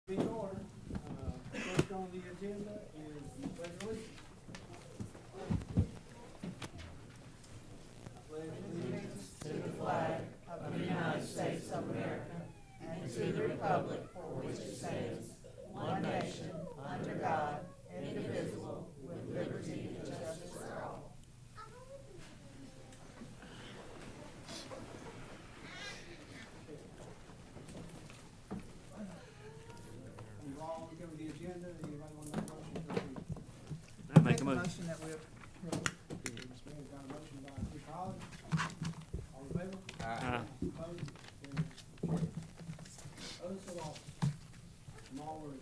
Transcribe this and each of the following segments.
Be in order. First on the agenda is resolution. Allegiance to the flag of the United States of America and to the republic for which it stands, one nation, under God, indivisible, with liberty and justice for all. We've all covered the agenda. Anybody want to make a motion to approve? I make a motion. that we approve. Ms. Mayor's got a motion by Ms. Holly. All in favor? Aye. Opposed? Carried. Oaths of office. Small word.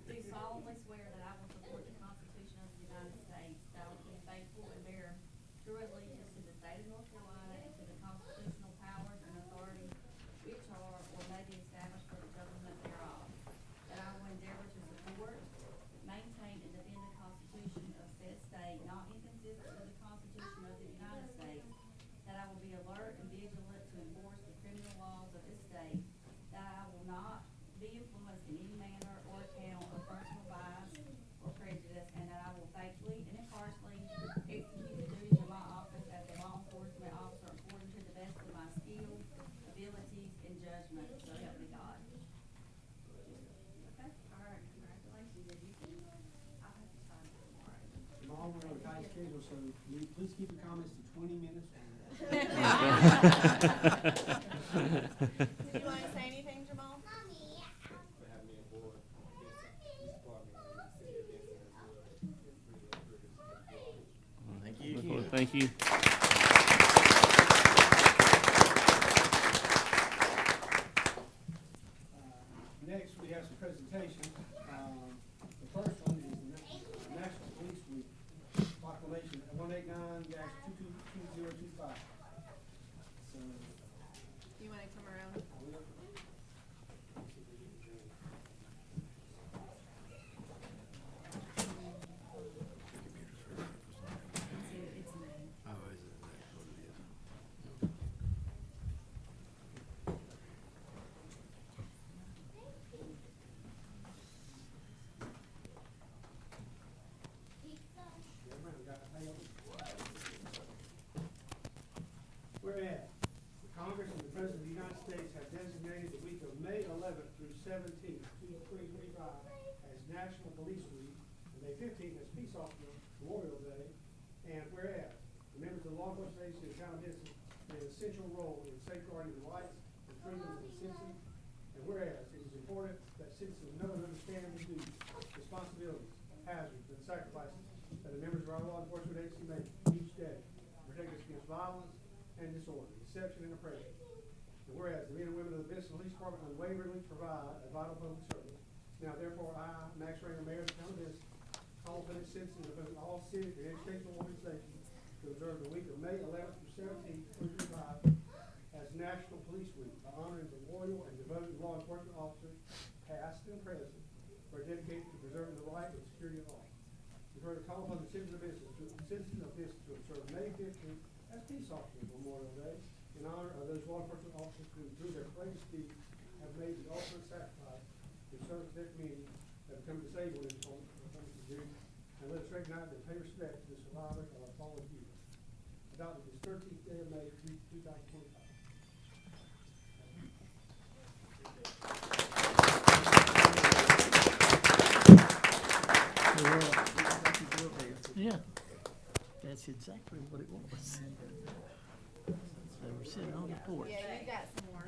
Do solemnly swear that I will support the Constitution of the United States, that I will be faithful and bear true allegiance to the state of North Carolina and to the constitutional powers and authorities which are or may be established for the government thereof. That I will endeavor to support, maintain, and defend the Constitution of said state, not inconsistent with the Constitution of the United States. That I will be alert and vigilant to enforce the criminal laws of this state. That I will not be influenced in any manner or account of personal bias or prejudice, and that I will faithfully and impartially execute the duties of my office as a law enforcement officer according to the best of my skill, abilities, and judgment, so help me God. Okay, all right, congratulations, and you can, I'll have to sign it tomorrow. Jamal, we're on a tight schedule, so please keep your comments to 20 minutes. Did you want to say anything, Jamal? for having me aboard. This department and the city of Benson as well. Thank you. Thank you. Next, we have some presentations. The first one is the National Police Week proclamation at 189-22025. So, You want to come around? It's me. whereas the Congress and the President of the United States have designated the week of May 11th through 17th, 2025 as National Police Week, and May 15th as Peace Officer Memorial Day, and whereas the members of the law enforcement agency of the town of Benson play an essential role in safeguarding the rights and freedoms of the citizens, and whereas it is important that citizens know and understand the duties, responsibilities, hazards, and sacrifices that the members of our law enforcement agency make each day to protect us against violence and disorder, deception, and oppression. And whereas the men and women of the Benson Police Department unwaveringly provide a vital public service, now therefore I, Max Ranger, Mayor of the town of Benson, call upon its citizens of all civic and educational organizations to observe the week of May 11th through 17th, 2025 as National Police Week by honoring the loyal and devoted law enforcement officers, past and present, who are dedicated to preserving the right and security of all. We further call upon the citizens of Benson to observe May 15th as Peace Officers Memorial Day in honor of those law enforcement officers who, through their courageous deeds, have made the ultimate sacrifice in service to their community, have become disabled in the duty, and let us recognize and pay respect to the survivors of our fallen heroes. Adopted this 13th day of May, 2025. Yeah, that's exactly what it was. They were sitting on the porch. Yeah, you got some more.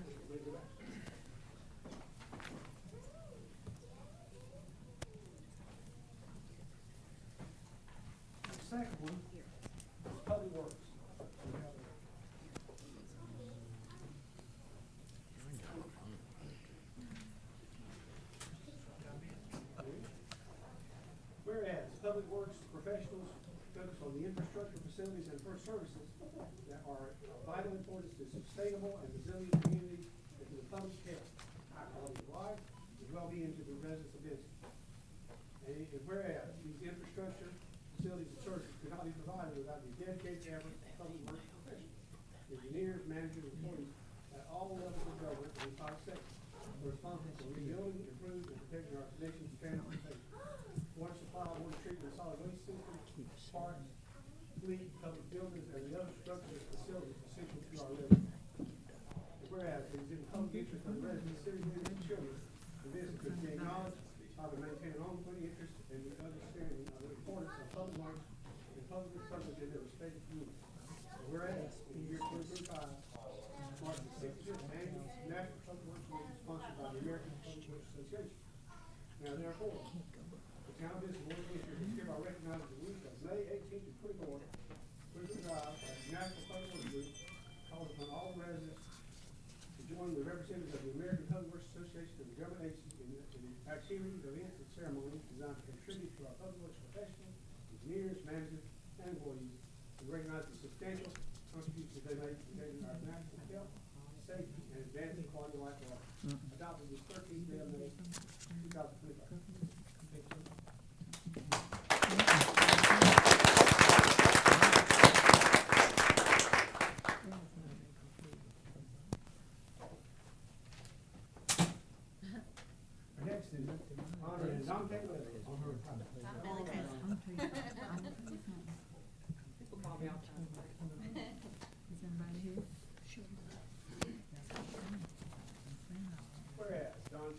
the infrastructure, facilities, and first services that are of vital importance to sustainable and resilient communities and to the public health, high quality of life, and well-being to the residents of Benson. And whereas these infrastructure, facilities, and services could not be provided without the dedicated effort of public works professionals, engineers, managers, and employees at all levels of government in the United States are responsible for rebuilding, improving, and protecting our nation's transportation, water supply, water treatment, solid waste system, parks, fleet, public buildings, and the other structures and facilities essential to our living. Whereas it is in the public interest of the residents, citizens, and children for this to gain knowledge, how to maintain an ongoing interest and the understanding of the importance of public works and public purpose in their respective communities. Whereas in the year 2025 marks the 60th annual National Public Works Week sponsored by the American Public Works Association. Now therefore, the town of Benson Board of Commissioners is hereby recognizes the week of May 18th to 24th, 2025 as National Public Works Week, calls upon all residents to join the representatives of the American Public Works Association and the government agencies in the activities, events, and ceremonies designed to contribute to our public works professionals, engineers, managers, and employees, and recognize the substantial contributions they make to maintaining our national health, safety, and advancing quality of life for all. Adopted this 13th day of May, 2025. Next is honoring Don Taylor on her retirement. People call me all the time. Is anybody here? Whereas Don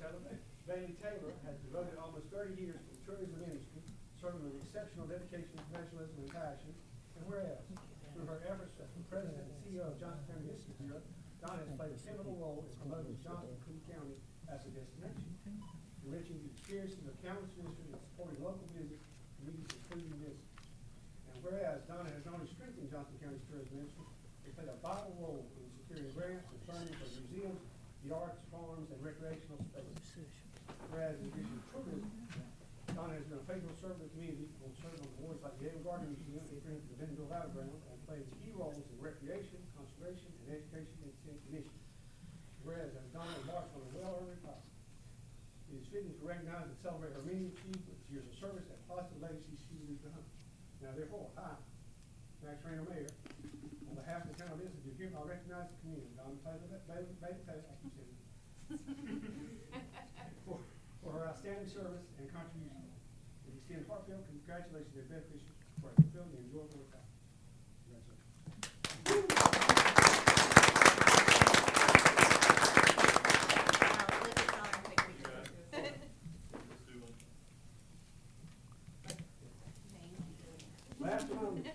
Bailey Taylor has devoted almost 30 years to the tourism industry, serving with exceptional dedication, professionalism, and passion. And whereas through her efforts as the president and CEO of Johnson County Institute Bureau, Don has played a pivotal role in promoting Johnson County as a destination, enriching the experiences of countless visitors and supporting local business communities, including this. And whereas Donna has not only strengthened Johnson County's tourism industry, they played a vital role in securing grants and funding for museums, the arts, farms, and recreational spaces. Whereas in addition to tourism, Donna has been a faithful servant of the community, on serving on boards like the Able Garden Museum and the Bentonville Battleground, and playing key roles in recreation, conservation, and education initiatives. Whereas as Donna embarks on a well-earned retirement, it is fitting to recognize and celebrate her many achievements, years of service, and positive legacy she leaves behind. Now therefore, I, Max Rayner, Mayor, on behalf of the town of Benson, do hereby recognize the community, Donna Bailey Taylor, I keep saying it, for her outstanding service and contribution, and extend heartfelt congratulations to their beneficiaries for a fulfilling and enjoyable retirement. Congratulations. Last one. So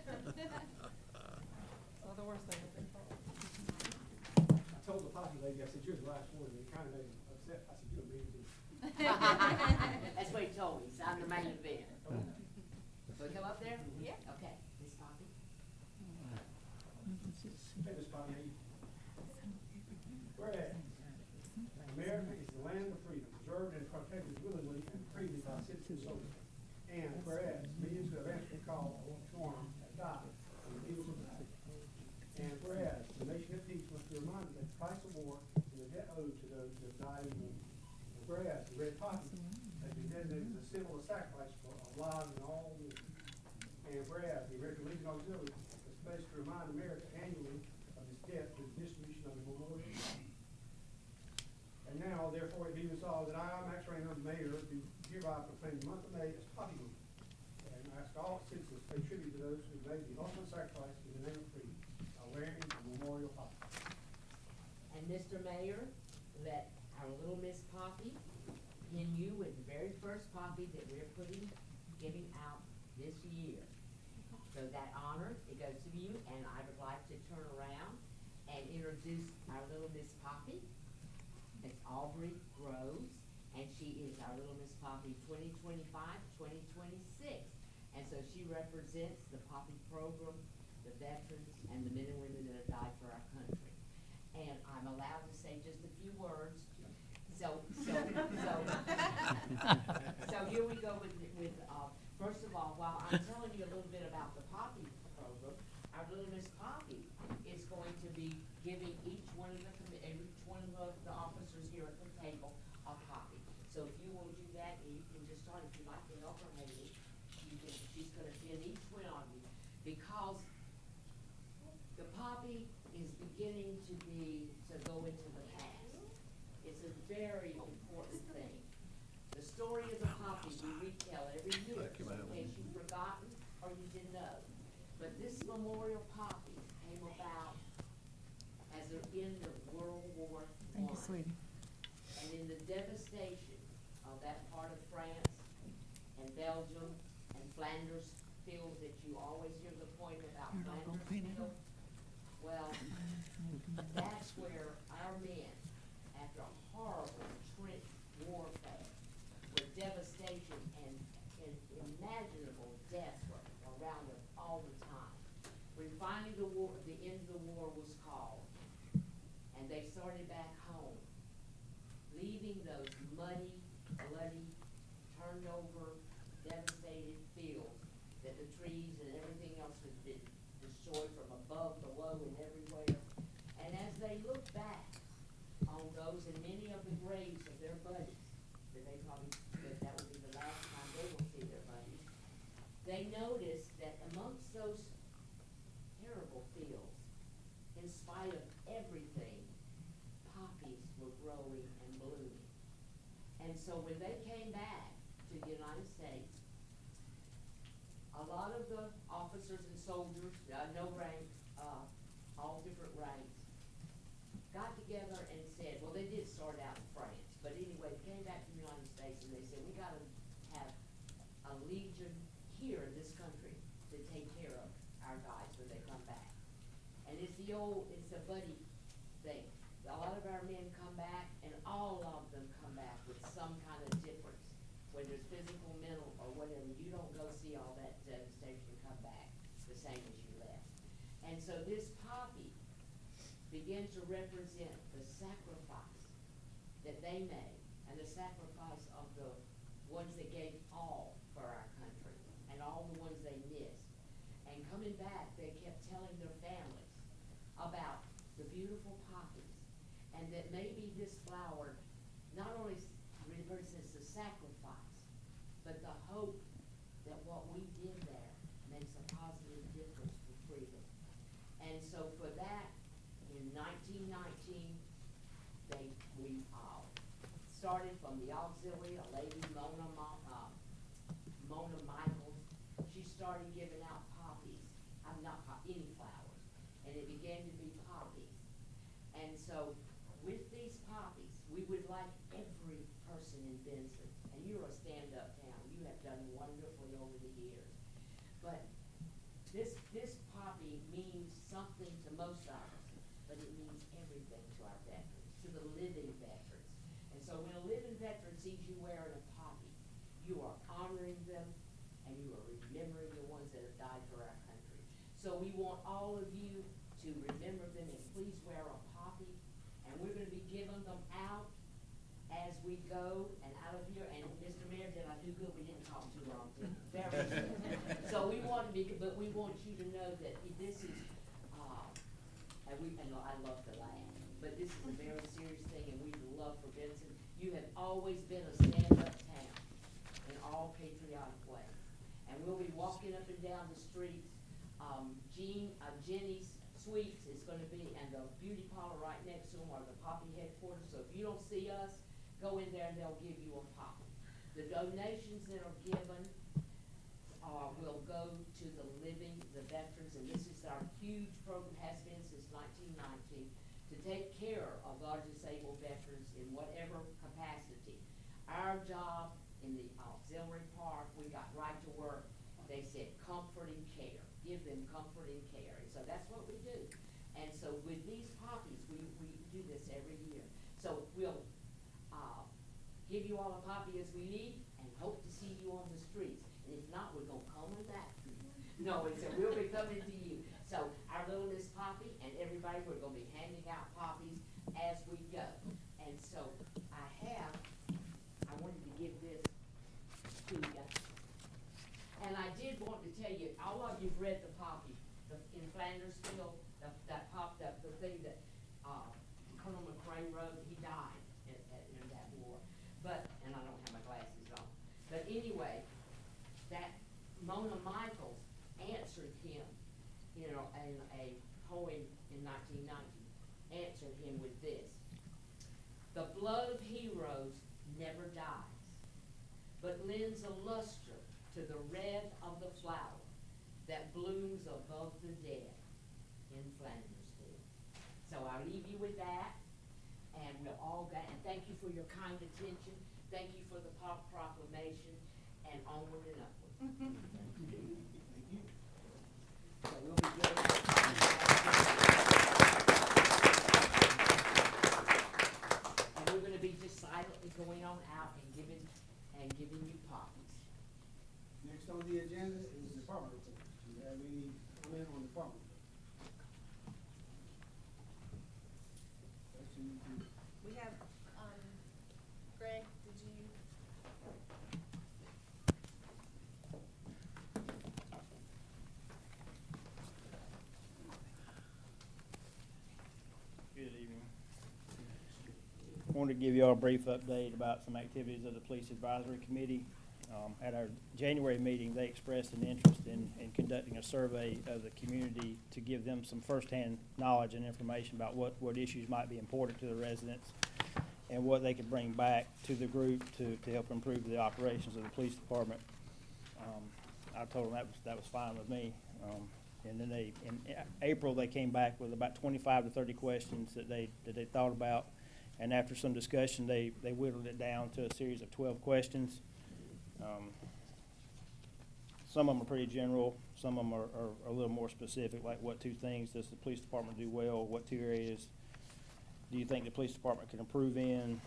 the worst thing is they fall. I told the posse lady, I said, you're the last one, and it kind of made me upset. I said, you're a mean dude. That's what he told me, so I'm the main event. So we come up there? Yeah. Okay, Miss Poppy. Hey, Miss Bobby, how you? Whereas America is the land of freedom, preserved and protected willingly and freely by citizens solely. And whereas millions who have answered the call to arms have died on the fields of battle. And whereas the nation at peace must be reminded that the price of war and the debt owed to those who have died in war. And whereas the red poppy has been designated as a symbol of sacrifice for our lives and all men. And whereas the American Legion Auxiliary is pledged to remind America annually of its debt through the distribution of the memorial. And now, therefore, it be resolved that I, Max Rayner, Mayor, do hereby proclaim the month of May as Poppy Week, and ask all citizens to pay tribute to those who made the ultimate sacrifice in the name of freedom by wearing the memorial poppy. And Mr. Mayor, let our little Miss Poppy pin you with the very first poppy that we're giving out this year. So that honor, it goes to you, and I would like to turn around and introduce our little Miss Poppy. It's Aubrey Groves, and she is our little Miss Poppy 2025-2026. And so she represents the Poppy program, the veterans, and the men and women that have died for our country. And I'm allowed to say just a few words. So here we go with first of all, while I'm telling you a little bit about the Poppy she's gonna pin each one on you, because the poppy is beginning to go into the past. It's a very important thing. The story of the poppy we retell every year, so in case you've forgotten or you didn't know. But this memorial poppy came about as an end of World War I. Thank you, sweetie. And in the devastation of that part of France and Belgium and Flanders fields that you always hear the point about You're not gonna Flanders paint it field, well, that's where our men, after a horrible trench warfare, where devastation and unimaginable deaths were around us all the time, when finally the end of the war was called, and they started back home, leaving those muddy, bloody, turned over, devastated fields that the trees and everything else had been destroyed from above, below, and everywhere. And as they look back on those and many of the graves of their buddies, that would be the last time they will see their buddies, they noticed that amongst those terrible fields, in spite of everything, poppies were growing and blooming. And so when they came back to the United States, a lot of the officers and soldiers, no rank, all different ranks, got together and said, well, they did start out in France, but anyway, they came back to the United States and they said, we gotta have a legion here in this country to take care of our guys when they come back. And it's a buddy thing. A lot of our men come back, and all of them come back with some kind of difference, whether it's physical, mental, or whatever. You don't go see all that devastation and come back the same as you left. And so this poppy began to represent the sacrifice that they made, and the sacrifice of the ones that gave all for our country, and all the ones they missed. And coming back, they kept telling their families about the beautiful poppies, and that maybe this flower not only represents the sacrifice, but the hope that what we did there makes a positive difference for freedom. And so for that, in 1919, we started from the auxiliary, a lady, Mona Michaels. She started giving out poppies, any flowers, and it began to be poppies. And so with these poppies, we would like every person in Benson, and you're a stand-up town, you have done wonderfully over the years, but this poppy means something to most of us, but it means everything to our veterans, to the living veterans. And so when a living veteran sees you wearing a poppy, you are honoring them, and you are remembering the ones that have died for our country. So we want all of you to remember them, and please wear a poppy. And we're going to be giving them out as we go and out of here. And Mr. Mayor, did I do good? We didn't talk too long. Very good. So we want you to know that this is, and I love to laugh, but this is a very serious thing, and we love for Benson. You have always been a stand-up town in all patriotic ways. And we'll be walking up and down the streets. Jenny's Sweets is going to be, and the beauty parlor right next to them are the poppy headquarters. So if you don't see us, go in there and they'll give you a poppy. The donations that are given will go to the veterans, and this is our huge program, has been since 1919, to take care of our disabled veterans in whatever capacity. Our job in the auxiliary park, we got right to work. They said comfort and care. Give them comfort and care. And so that's what we do. And so with these poppies, we do this every year. So we'll give you all a poppy as we leave and hope to see you on the streets. And if not, we're going to come back to you. No, and so we'll be coming to you. So our little Miss Poppy and everybody, we're going to be handing out poppies as we go. And so I wanted to give this to you. And I did want to tell you, all of you've read the poppy in Flandersville, the thing that Colonel McRae wrote. He died in that war. But, and I don't have my glasses on. But anyway, that Mona Michaels answered him, you know, in a poem in 1990, answered him with this: "The blood of heroes never dies, but lends a luster to the red of the flower that blooms above the dead in Flandersville." So I'll leave you with that, and we'll all go, and thank you for your kind attention. Thank you for the proclamation, and onward and upward. So we'll be good. And we're gonna be just silently going on out and giving you poppies. Next on the agenda is the department reports. Do you have any comment on the department report? We have, Greg, did you? Good evening. I wanted to give you all a brief update about some activities of the Police Advisory Committee. At our January meeting, they expressed an interest in conducting a survey of the community to give them some firsthand knowledge and information about what issues might be important to the residents and what they could bring back to the group to help improve the operations of the police department. I told them that was fine with me. And then in April, they came back with about 25 to 30 questions that they thought about. And after some discussion, they whittled it down to a series of 12 questions. Some of them are pretty general. Some of them are a little more specific, like what 2 things does the police department do well? What 2 areas do you think the police department can improve in?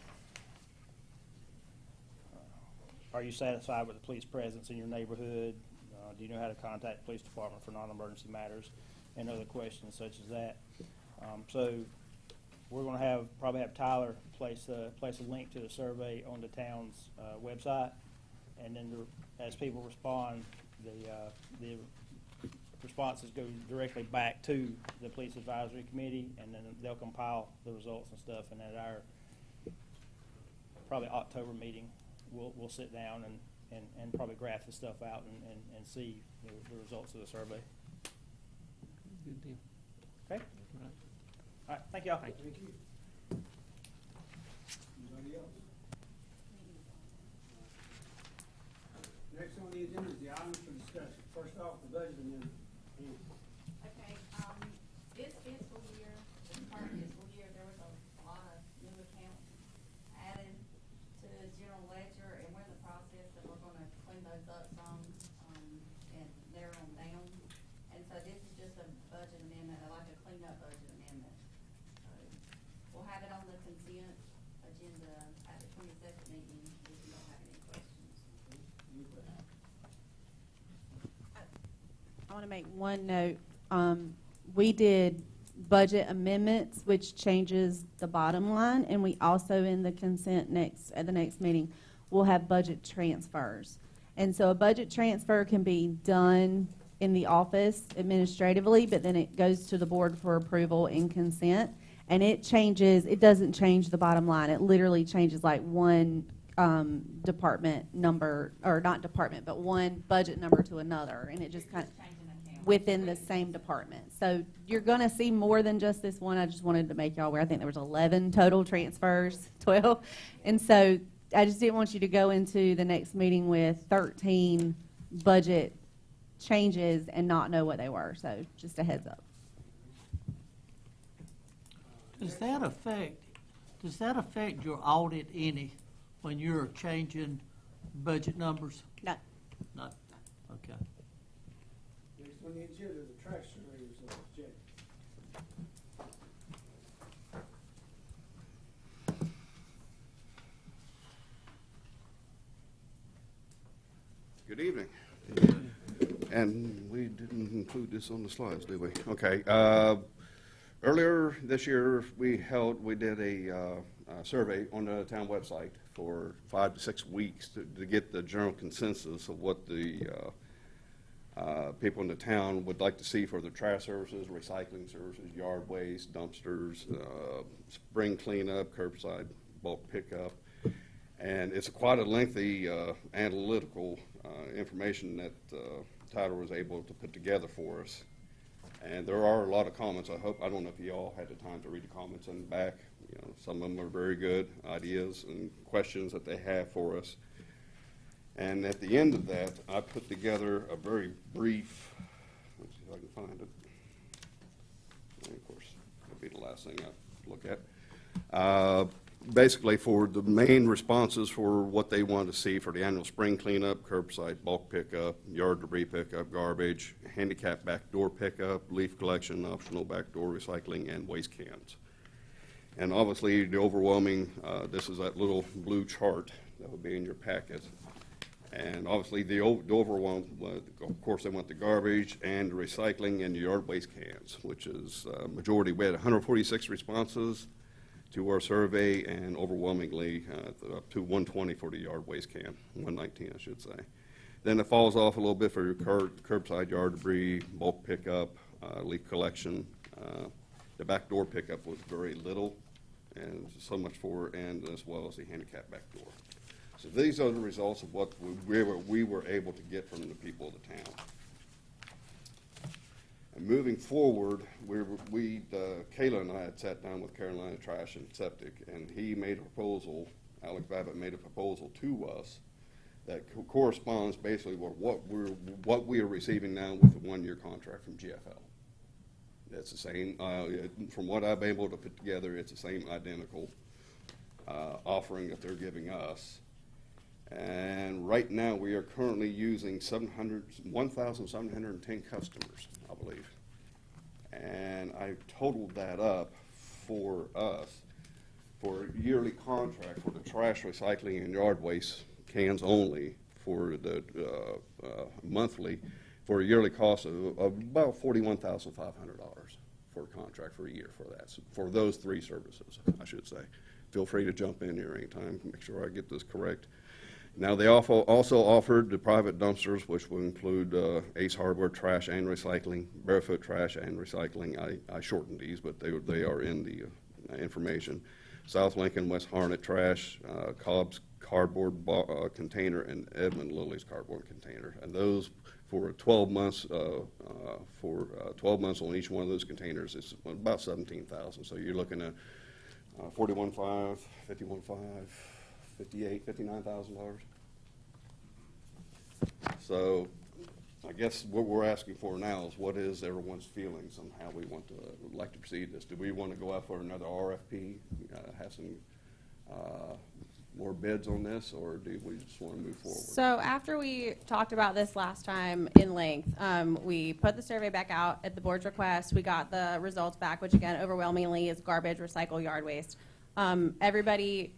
Are you satisfied with the police presence in your neighborhood? Do you know how to contact the police department for non-emergency matters? And other questions such as that. So we're going to probably have Tyler place a link to the survey on the town's website, and then as people respond, the responses go directly back to the Police Advisory Committee, and then they'll compile the results and stuff. And at our probably October meeting, we'll sit down and probably graph the stuff out and see the results of the survey. Good deal. Okay. Right. All right. Thank y'all. Thank you. Anybody else? Next on the agenda is the items for discussion. First off, the budget amendment. Okay, this fiscal year, the current fiscal year, there was a lot of new accounts added to the general ledger, and we're in the process that we're gonna clean those up some, and narrow them down. And so this is just a budget amendment, like a cleanup budget amendment. So we'll have it on the consent agenda at the 22nd meeting if you don't have any questions. I want to make one note. We did budget amendments, which changes the bottom line, and we also in the consent at the next meeting, we'll have budget transfers. And so a budget transfer can be done in the office administratively, but then it goes to the board for approval in consent. And it doesn't change the bottom line. It literally changes like one department number, or not department, but one budget number to another. And it just kind of within the same department. So you're going to see more than just this one. I just wanted to make y'all aware. I think there was 11 total transfers, 12. And so I just didn't want you to go into the next meeting with 13 budget changes and not know what they were. So just a heads up. Does that affect your audit any when you're changing budget numbers? No. No. Okay. Next on the agenda, the trash survey results. Jay. Good evening. And we didn't include this on the slides, did we? Okay. Earlier this year, we did a survey on the town website for 5 to 6 weeks to get the general consensus of what the people in the town would like to see for their trash services, recycling services, yard waste, dumpsters, spring cleanup, curbside bulk pickup. And it's quite a lengthy analytical information that Tyler was able to put together for us. And there are a lot of comments. I don't know if you all had the time to read the comments in the back. You know, some of them are very good ideas and questions that they have for us. And at the end of that, I put together a very brief, let's see if I can find it. And of course, it'll be the last thing I look at. Basically, for the main responses for what they want to see for the annual spring cleanup, curbside bulk pickup, yard debris pickup, garbage, handicap backdoor pickup, leaf collection, optional backdoor recycling, and waste cans. And obviously, the overwhelming, this is that little blue chart that will be in your packet. And obviously, the overwhelm, of course, they want the garbage and the recycling and the yard waste cans, which is majority. We had 146 responses to our survey, and overwhelmingly up to 120 for the yard waste can, 119 I should say. Then it falls off a little bit for your curbside yard debris, bulk pickup, leaf collection. The backdoor pickup was very little, and so much for, and as well as the handicap backdoor. So these are the results of what we were able to get from the people of the town. And moving forward, Kayla and I had sat down with Carolina Trash and Septic, and he made a proposal, Alex Babbitt made a proposal to us that corresponds basically with what we are receiving now with the one-year contract from GFL. It's the same, from what I've been able to put together, it's the same identical offering that they're giving us. And right now, we are currently using 1,710 customers, I believe. And I totaled that up for us for a yearly contract for the trash, recycling, and yard waste cans only for the monthly, for a yearly cost of about $41,500 for a contract for a year for that, for those three services, I should say. Feel free to jump in here anytime, make sure I get this correct. Now, they also offered the private dumpsters, which will include Ace Hardware trash and recycling, Barefoot trash and recycling. I shortened these, but they are in the information. South Lincoln, West Harnett trash, Cobb's cardboard container, and Edmund Lilly's cardboard container. And those for 12 months, 12 months on each one of those containers, it's about $17,000. So you're looking at $41,500, $51,500. $59,000. So I guess what we're asking for now is what is everyone's feelings on how we would like to proceed this. Do we want to go out for another RFP, have some more bids on this, or do we just want to move forward? So after we talked about this last time in length, we put the survey back out at the board's request. We got the results back, which again, overwhelmingly is garbage, recycle, yard waste. Everybody,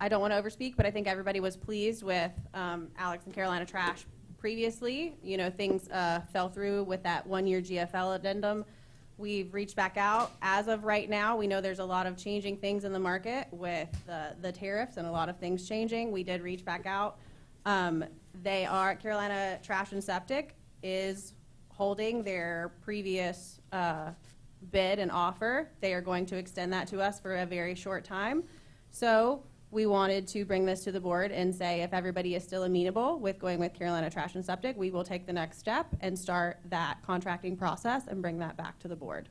I don't want to overspeak, but I think everybody was pleased with Alex and Carolina Trash previously. You know, things fell through with that one-year GFL addendum. We've reached back out. As of right now, we know there's a lot of changing things in the market with the tariffs and a lot of things changing. We did reach back out. Carolina Trash and Septic is holding their previous bid and offer. They are going to extend that to us for a very short time. So we wanted to bring this to the board and say if everybody is still amenable with going with Carolina Trash and Septic, we will take the next step and start that contracting process and bring that back to the board.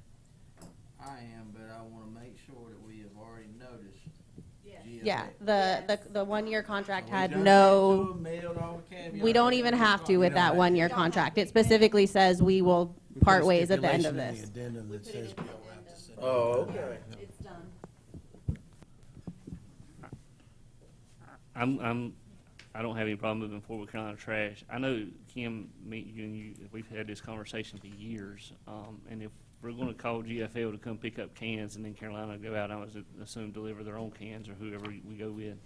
I am, but I want to make sure that we have already noticed. Yeah, the one-year contract So we had done no, that to 'em, mailed all the caveats, we don't even have to with that one-year contract. It specifically says we will part ways at the end of this. Oh, okay. It's done. I don't have any problem moving forward with Carolina Trash. I know, Kim, we've had this conversation for years, and if we're going to call GFL to come pick up cans and then Carolina go out, I would assume deliver their own cans or whoever we go with.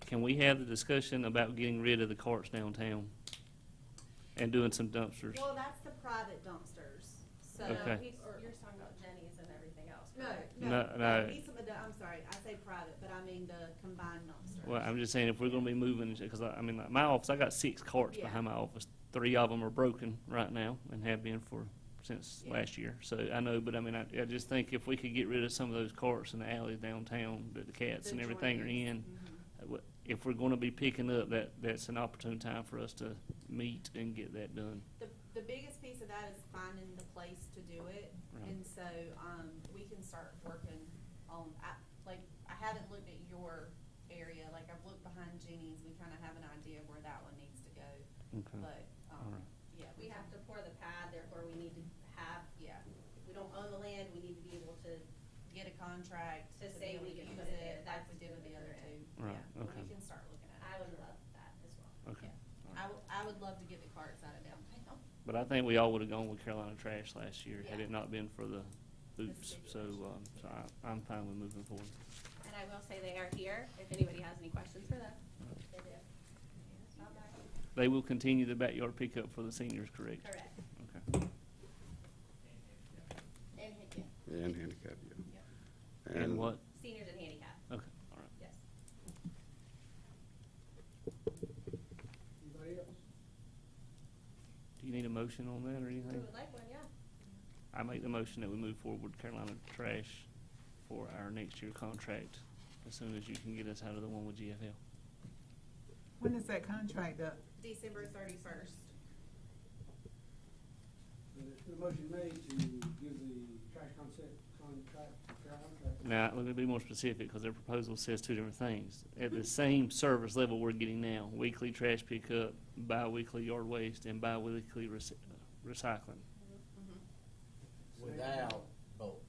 Can we have the discussion about getting rid of the carts downtown and doing some dumpsters? Well, that's the private dumpsters. So Okay. You're talking about Jenny's and everything else. No. I'm sorry, I say private, but I mean the combined dumpsters. Well, I'm just saying if we're going to be moving, because I mean, my office, I got 6 carts Yeah. behind my office. 3 of them are broken right now and have been since last year. So I know, but I mean, I just think if we could get rid of some of those carts in the alleys downtown that the cats and everything are in, if we're gonna be picking up, that's an opportune time for us to meet and get that done. The biggest piece of that is finding the place to do it, Right. and so, we can start working on, I haven't looked at your area, like, I've looked behind Jenny's, we kinda have an idea of where that one needs to go, Okay. but, All right. yeah, we have to pour the pad, therefore we need to have, if we don't own the land, we need to be able to get a contract to say we can use it, like we did with the other two. Right, Yeah, okay. we can start looking at it. I would love that as well. Okay. Yeah. I would love to get the carts out of downtown. But I think we all would've gone with Carolina Trash last year had Yeah. it not been for the hoops, stipulation. so I'm fine with moving forward. And I will say they are here, if anybody has any questions for them. They do. Stop by. They will continue the backyard pickup for the seniors, correct? Correct. Okay. And, yeah, And handicap, yeah. Yep. And what? Seniors and handicap, Okay, all right. yes. Anybody else? Do you need a motion on that or We anything? would like one, yeah. I make the motion that we move forward with Carolina Trash for our next year contract as soon as you can get us out of the one with GFL. When is that contract up? December 31st. There's been a motion made to give the trash contract to Carolina Trash. Now, let me be more specific, because their proposal says two different things. At the same service level we're getting now, weekly trash pickup, bi-weekly yard waste, and bi-weekly recycling. Without bulk.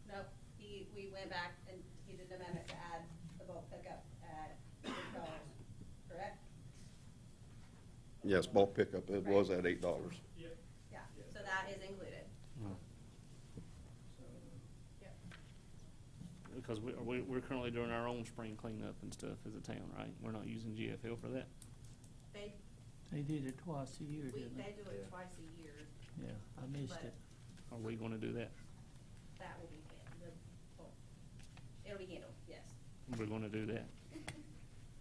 Nope, we went back and he did an amendment to add the bulk pickup at $8, correct? Yes, bulk pickup, it was at $8. Yeah, so that is included. Yep. Because we're currently doing our own spring cleanup and stuff as a town, right? We're not using GFL for that? They did it twice a year, They didn't they? do it twice a year. Yeah, I missed But- it. Are we gonna do that? That will be handled. It'll be handled, yes. We're gonna do that.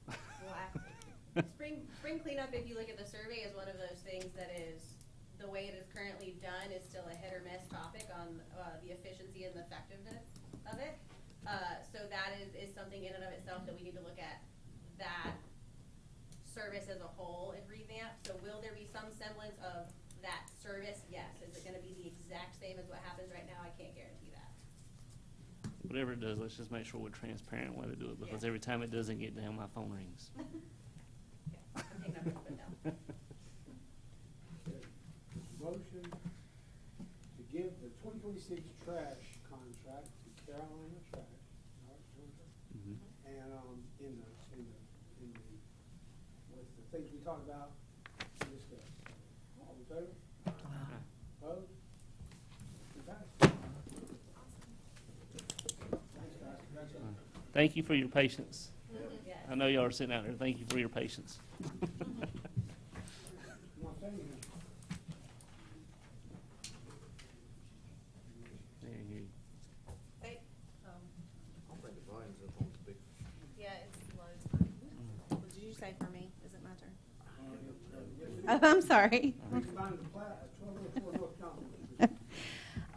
We'll have to. Spring cleanup, if you look at the survey, is one of those things that is, the way it is currently done is still a hit or miss topic on the efficiency and the effectiveness of it. So that is something in and of itself that we need to look at, that service as a whole and revamp. So will there be some semblance of that service? Yes. Is it gonna be the exact same as what happens right now? I can't guarantee that. Whatever it does, let's just make sure we're transparent when we do it, because Yeah. every time it doesn't get down, my phone rings. Okay, I'm taking up what you put down. Okay. Motion to give the 2026 trash contract to Carolina Trash. All right, Mhm. and, with the things we talked about, we discussed. All in favor? Opposed? It passed. Thanks, guys. Congratulations. Thank you for your patience. Yes. I know y'all are sitting out there. Thank you for your patience. Come on, thank you. Wait, I think the volume's up on the big. yeah, it's low. What did you say for me? Is it my turn? Oh, I'm sorry. We combined the 1204 North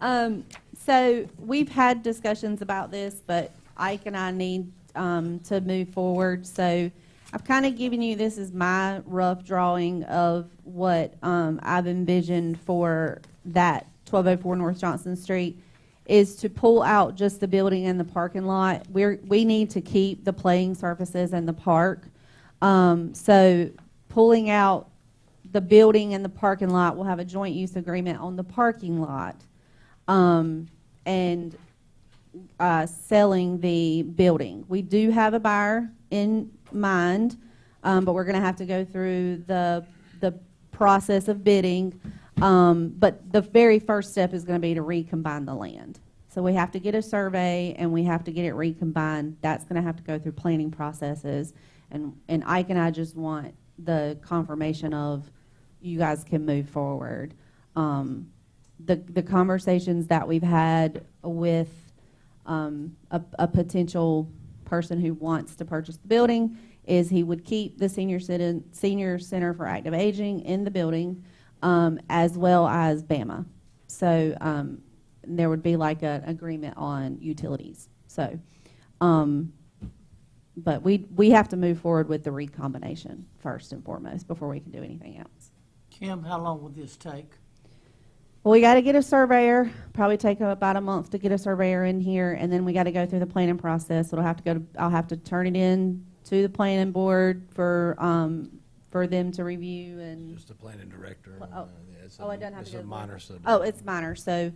Johnson. So we've had discussions about this, but Ike and I need to move forward. So I've kind of given you, this is my rough drawing of what I've envisioned for that 1204 North Johnson Street, is to pull out just the building and the parking lot. We need to keep the playing surfaces in the park. So pulling out the building and the parking lot, we'll have a joint use agreement on the parking lot. And selling the building. We do have a buyer in mind, but we're going to have to go through the process of bidding. But the very first step is going to be to recombine the land. So we have to get a survey and we have to get it recombined. That's going to have to go through planning processes. And Ike and I just want the confirmation of you guys can move forward. The conversations that we've had with a potential person who wants to purchase the building is he would keep the senior center for active aging in the building, as well as BAMA. So there would be like an agreement on utilities. So But we have to move forward with the recombination first and foremost before we can do anything else. Kim, how long will this take? Well, we got to get a surveyor. Probably take about a month to get a surveyor in here, and then we got to go through the planning process. It'll have to go to. I'll have to turn it in to the planning board for them to review and. Just the planning director. It's It doesn't have to go. a minor subdivision. Oh, it's minor. So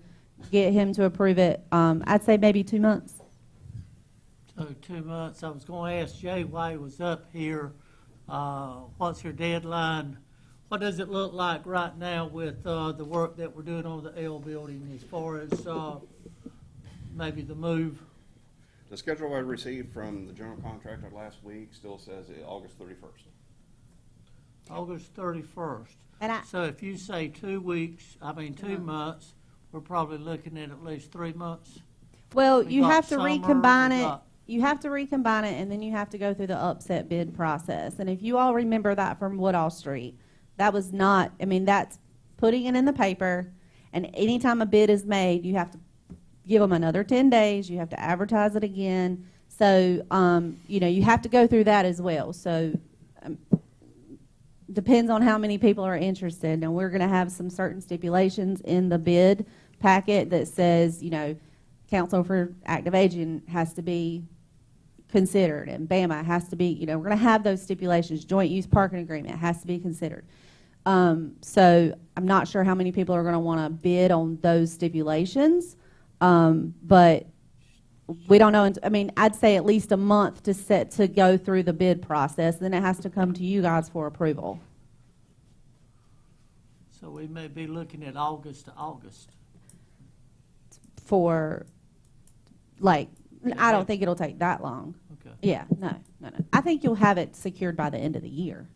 get him to approve it. I'd say maybe 2 months. So 2 months. I was going to ask Jay why he was up here. What's your deadline? What does it look like right now with the work that we're doing on the L building as far as maybe the move? The schedule I received from the general contractor last week still says August 31st. August 31st. And So if you say 2 weeks, 2 months, we're probably looking at least 3 months. Well, We you got have to summer, recombine we it. got- You have to recombine it, and then you have to go through the upset bid process. And if you all remember that from Woodall Street, that was not, that's putting it in the paper, and anytime a bid is made, you have to give them another 10 days, you have to advertise it again. So, you have to go through that as well. So, depends on how many people are interested. And we're going to have some certain stipulations in the bid packet that says, Council for Active Aging has to be considered, and BAMA has to be, we're going to have those stipulations. Joint use parking agreement has to be considered. So I'm not sure how many people are going to want to bid on those stipulations, but we don't know. I'd say at least a month to go through the bid process. Then it has to come to you guys for approval. So we may be looking at August to August. For, I don't think it'll take that long. Okay. Yeah, no. I think you'll have it secured by the end of the year.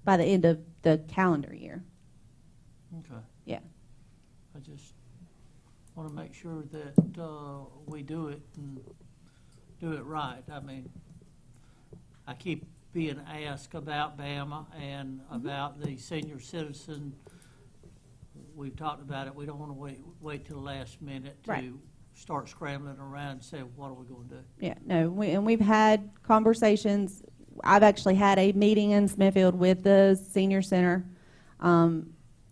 By the end of the calendar year. Okay. Yeah. I just want to make sure that we do it and do it right. I keep being asked about BAMA and about the senior citizen. We've talked about it. We don't want to wait till the last minute to Right. start scrambling around and say, what are we going to do? Yeah, no, we've had conversations. I've actually had a meeting in Smithfield with the senior center. I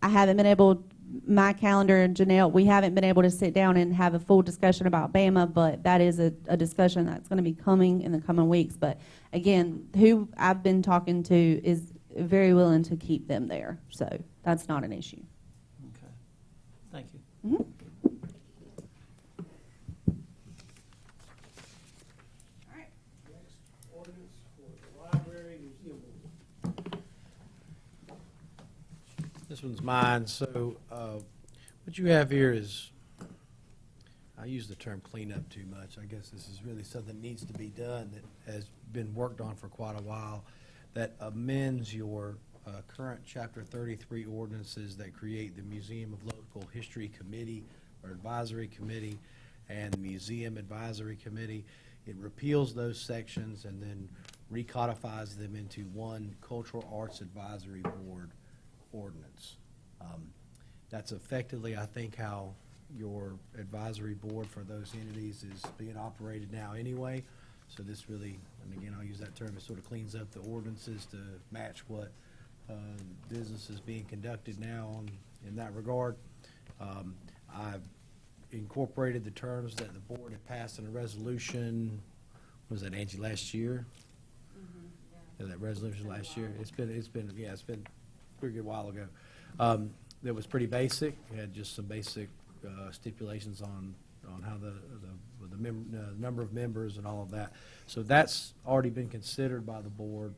haven't been able, my calendar and Janelle, we haven't been able to sit down and have a full discussion about BAMA, but that is a discussion that's going to be coming in the coming weeks. But again, who I've been talking to is very willing to keep them there, so that's not an issue. Okay. Thank you. Mm-hmm. Next ordinance for the library museum board. This one's mine. So what you have here is, I use the term cleanup too much. I guess this is really something that needs to be done that has been worked on for quite a while, that amends your current Chapter 33 ordinances that create the Museum of Local History Committee or Advisory Committee and the Museum Advisory Committee. It repeals those sections and then recodifies them into one Cultural Arts Advisory Board ordinance. That's effectively, I think, how your advisory board for those entities is being operated now anyway. So this really, and again, I'll use that term, it sort of cleans up the ordinances to match what business is being conducted now in that regard. I've incorporated the terms that the board had passed in a resolution, was that, Angie, last year? Yeah, that resolution last year. It's been a pretty good while ago. That was pretty basic. It had just some basic stipulations on how the number of members and all of that. So that's already been considered by the board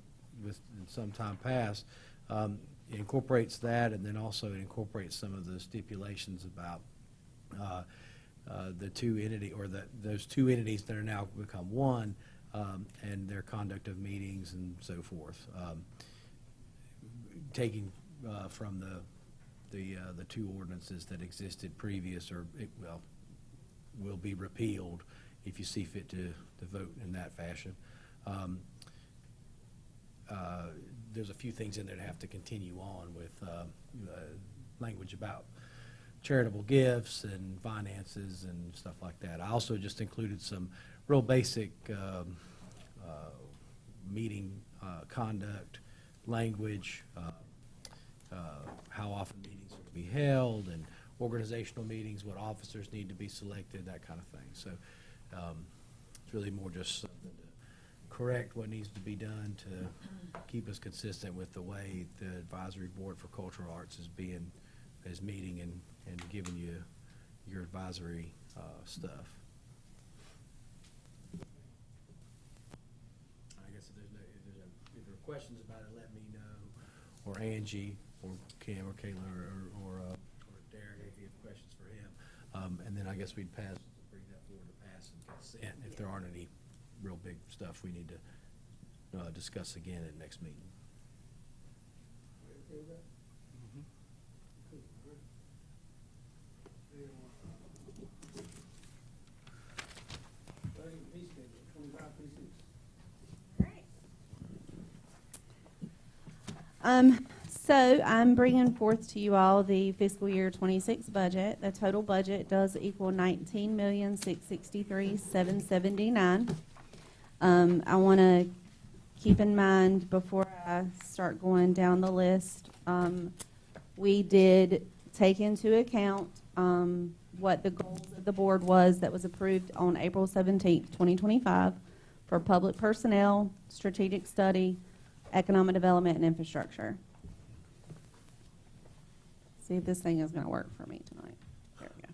in some time past. It incorporates that, and then also it incorporates some of the stipulations about the two entity, or those two entities that are now become one, and their conduct of meetings and so forth. Taking from the two ordinances that existed previous, or will be repealed if you see fit to vote in that fashion. There's a few things in there that have to continue on with language about charitable gifts and finances and stuff like that. I also just included some real basic meeting conduct, language, how often meetings are to be held, and organizational meetings, what officers need to be selected, that kind of thing. So it's really more just something to correct what needs to be done to keep us consistent with the way the Advisory Board for Cultural Arts is meeting and giving you your advisory stuff. I guess if there are questions about it, let me know, or Angie, or Cam, or Kayla, or Derek, if you have questions for him. And then I guess we'd bring that forward to pass and consent if there aren't any real big stuff we need to discuss again at next meeting. So I'm bringing forth to you all the fiscal year 26 budget. The total budget does equal $19,663,779. I want to keep in mind before I start going down the list, we did take into account what the goals of the board was that was approved on April 17th, 2025 for public personnel, strategic study, economic development, and infrastructure. See if this thing is going to work for me tonight. There we go.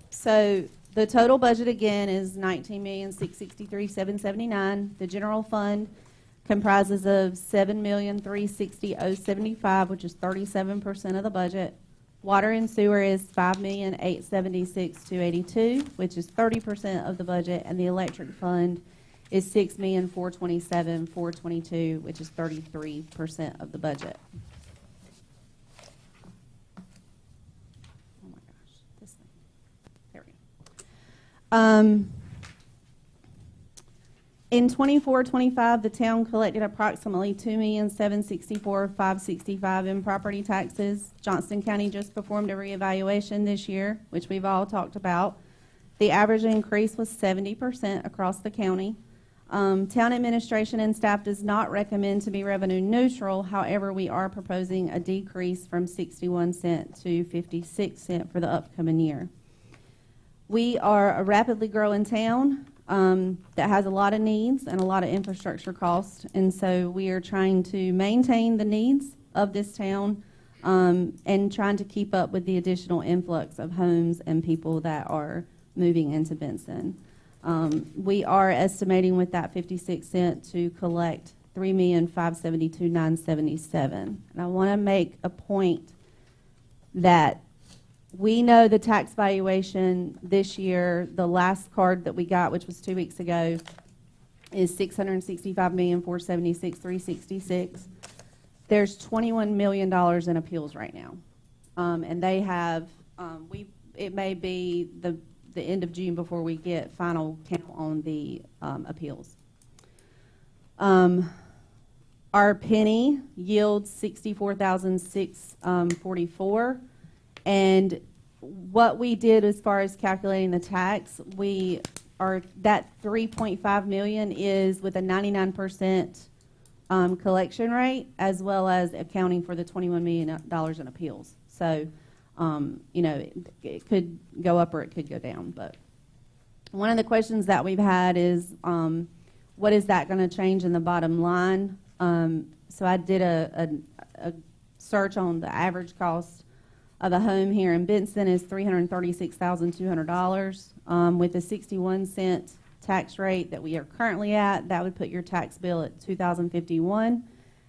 So the total budget again is $19,663,779. The general fund comprises of $7,360,075, which is 37% of the budget. Water and sewer is $5,876,282, which is 30% of the budget, and the electric fund is $6,427,422, which is 33% of the budget. Oh my gosh, this thing. There we go. In 24-25, the town collected approximately $2,764,565 in property taxes. Johnston County just performed a reevaluation this year, which we've all talked about. The average increase was 70% across the county. Town administration and staff does not recommend to be revenue neutral. However, we are proposing a decrease from 61 cents to 56 cents for the upcoming year. We are a rapidly growing town that has a lot of needs and a lot of infrastructure costs, and so we are trying to maintain the needs of this town and trying to keep up with the additional influx of homes and people that are moving into Benson. We are estimating with that 56 cent to collect $3,572,977. And I want to make a point that we know the tax valuation this year, the last card that we got, which was 2 weeks ago, is $665,476,366. There's $21 million in appeals right now. And they have, it may be the end of June before we get final count on the appeals. Our penny yields $64,644, and what we did as far as calculating the tax, that $3.5 million is with a 99% collection rate, as well as accounting for the $21 million in appeals. So, it could go up or it could go down. But one of the questions that we've had is, what is that going to change in the bottom line? So I did a search on the average cost of a home here in Benson is $336,200. With a 61 cent tax rate that we are currently at, that would put your tax bill at $2,051.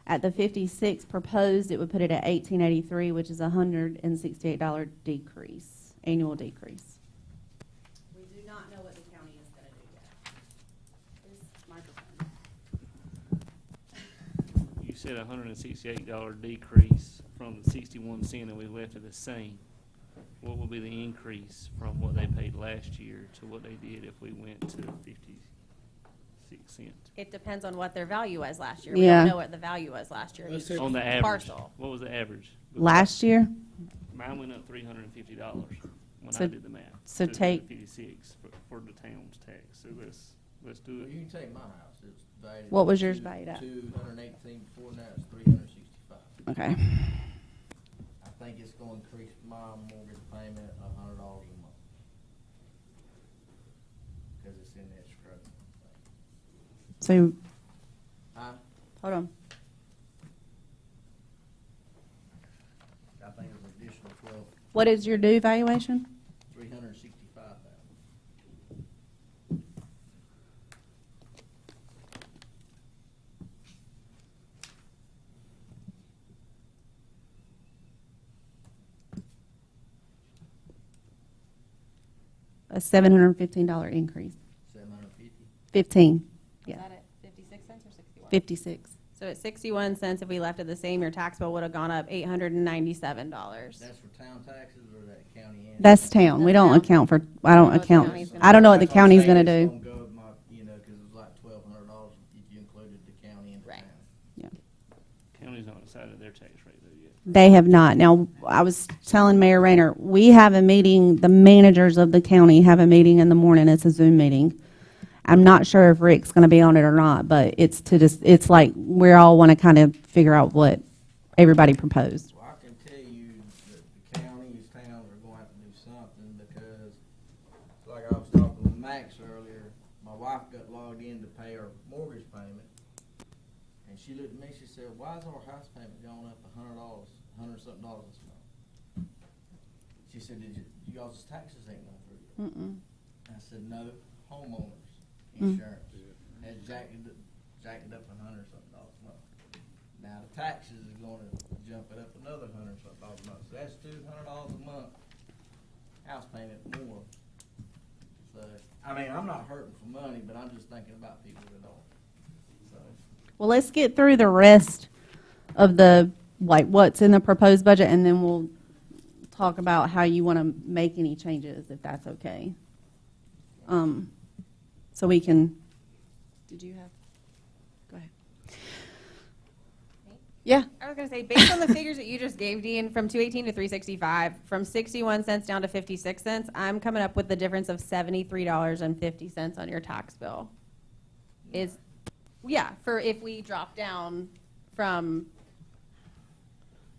At the 56 proposed, it would put it at $1,883, which is a $168 decrease, annual decrease. We do not know what the county is going to do yet. This microphone. You said a $168 decrease from the 61 cent, and we left it the same. What will be the increase from what they paid last year to what they did if we went to 56 cents? It depends on what their value was last year. Yeah. We don't know what the value was last year. Let's Each On the average, parcel. what was the average? Last year? Mine went up $350 when So- I did the math. so to take- 56 for the town's tax. So that's let's do Well, it. you can take my house, it's valued. What was yours valued at? 218 before, now it's 365. Okay. I think it's gonna increase my mortgage payment $100 a month. Cause it's in escrow. So, Huh? hold on. I think it's an additional 12, What is your new valuation? 365,000. A $715 increase. 750. 15. Is Yeah. that at 56 cents or 61? 56. So at 61 cents, if we left it the same, your tax bill would have gone up $897. That's for town taxes or that county and? That's town. We don't account for, I don't account, I don't know what the county's gonna do. It's gonna go with my, you know, cause it was like $1,200 if you included the county and the Right. town. Yeah. County's not decided their tax rate though yet. They have not. Now, I was telling Mayor Rayner, we have a meeting, the managers of the county have a meeting in the morning. It's a Zoom meeting. I'm not sure if Rick's going to be on it or not, but it's to just, it's like we all want to kind of figure out what everybody proposed. Well, I can tell you that the counties, towns are gonna have to do something because, like I was talking with Max earlier, my wife got logged in to pay her mortgage payment. And she looked at me, she said, why is our house payment going up $100, $100-something this month? She said, y'all's taxes ain't going through yet. Mm-mm. I said, no, homeowners insurance has jacked it up $100-something a month. Now the taxes is gonna jump it up another $100-something a month. So that's $200 a month house payment more. So, I mean, I'm not hurting for money, but I'm just thinking about people that don't. So, Well, let's get through the rest of the, like, what's in the proposed budget, and then we'll talk about how you want to make any changes, if that's okay. So we can, did you have, go ahead. Yeah. I was going to say, based on the figures that you just gave, Dean, from 218 to 365, from 61 cents down to 56 cents, I'm coming up with the difference of $73.50 on your tax bill. Is, yeah, for if we drop down from,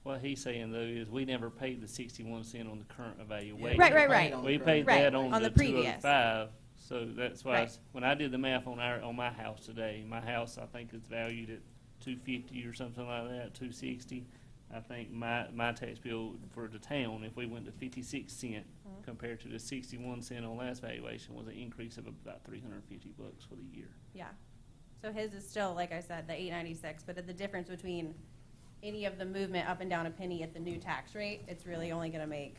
What he's saying though is we never paid the 61 cent on the current evaluation. Right. We paid Right, that on on the the previous. 205, so that's why, Right. when I did the math on my house today, my house, I think it's valued at 250 or something like that, 260. I think my tax bill for the town, if we went to 56 cent compared to the 61 cent on last valuation, was an increase of about $350 for the year. yeah. So his is still, like I said, the 896, but the difference between any of the movement up and down a penny at the new tax rate, it's really only going to make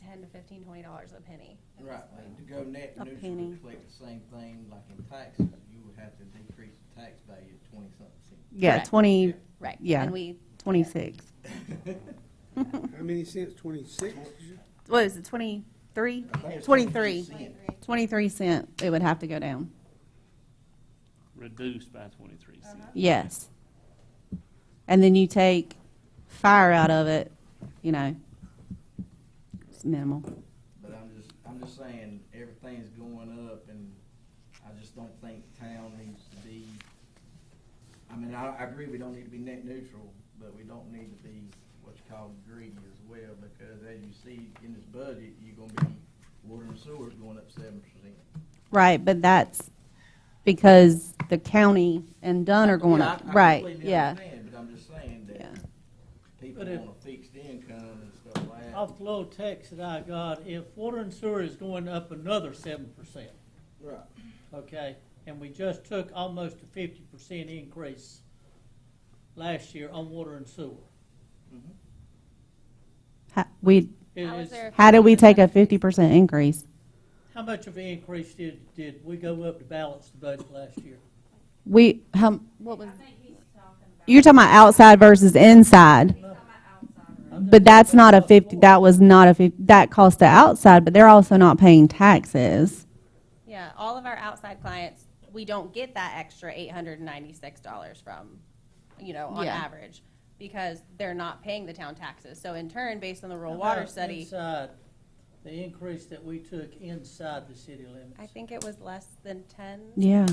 $10 to $15, $20 a penny. right, and to go net A neutral, penny. reflect the same thing like in taxes, you would have to decrease the tax value to 20-something cents. Yeah, Correct. 20, Right. yeah, And we, 26. How many cents? 26? What is it, 23? I think it's 23. 23 cents. 23 cent, it would have to go down. Reduced by 23 cents. Yes. And then you take fire out of it, you know, it's minimal. But I'm just saying, everything's going up, and I just don't think town needs to be, I mean, I agree we don't need to be net neutral, but we don't need to be what you call greedy as well, because as you see in this budget, you're gonna be, water and sewer's going up 7%. Right, but that's because the county and Dunn are going Yeah, up. I Right, completely yeah. understand, but I'm just saying Yeah. that people But if- want a fixed income and stuff like that. Off the little text that I got, if water and sewer is going up another 7%, Right. okay, and we just took almost a 50% increase last year on water and sewer. How was Is, there- How did we take a 50% increase? how much of an increase did we go up to balance the budget last year? What was, I think he's talking about. you're talking about outside versus inside, He's talking about outside. I'm just but that's talking not a about 50, water. that was not a 50, that cost the outside, but they're also not paying taxes. Yeah, all of our outside clients, we don't get that extra $896 from, on Yeah. average, because they're not paying the town taxes. So in turn, based on the rural water About study, Inside, The increase that we took inside the city limits. I think it was less than 10%. Yeah.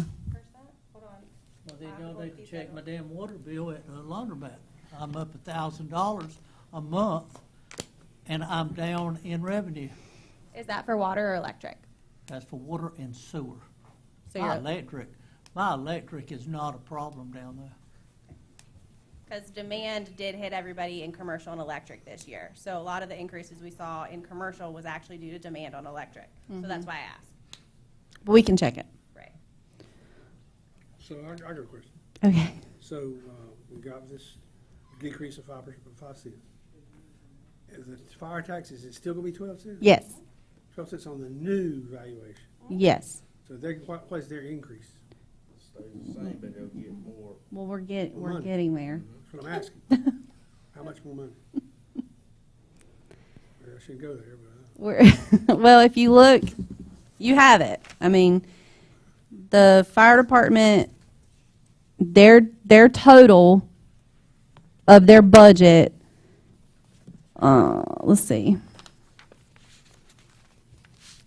Hold on. Well, then y'all need to check my damn water bill at the laundromat. I'm up $1,000 a month, and I'm down in revenue. Is that for water or electric? That's for water and sewer. So My you're, electric is not a problem down there. because demand did hit everybody in commercial and electric this year. So a lot of the increases we saw in commercial was actually due to demand on electric. So that's why I asked. But we can check it. Right. So I got a question. Okay. So, we got this decrease of 5 cents. Is the fire tax, is it still gonna be 12 cents? Yes. 12 cents on the new valuation. Yes. So what is their increase? Stays the same, but they'll get more. Well, we're Money. getting there. That's what I'm asking. How much more money? I shouldn't go there, but. We're well, if you look, you have it. I mean, the fire department, their total of their budget. Let's see.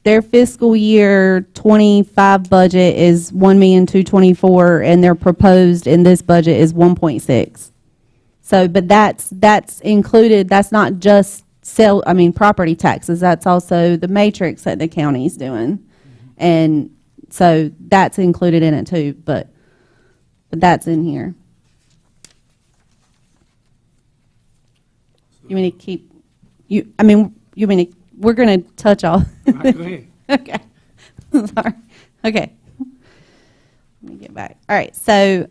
Their fiscal year 25 budget is 1,224,000, and their proposed in this budget is 1.6. So, but that's included. That's not just property taxes. That's also the matrix that the county's doing, and so that's included in it too. But that's in here. You mean to keep you? I mean, you mean to, we're going to touch all? All right, go ahead. Okay. Sorry. Okay. Let me get back. All right. So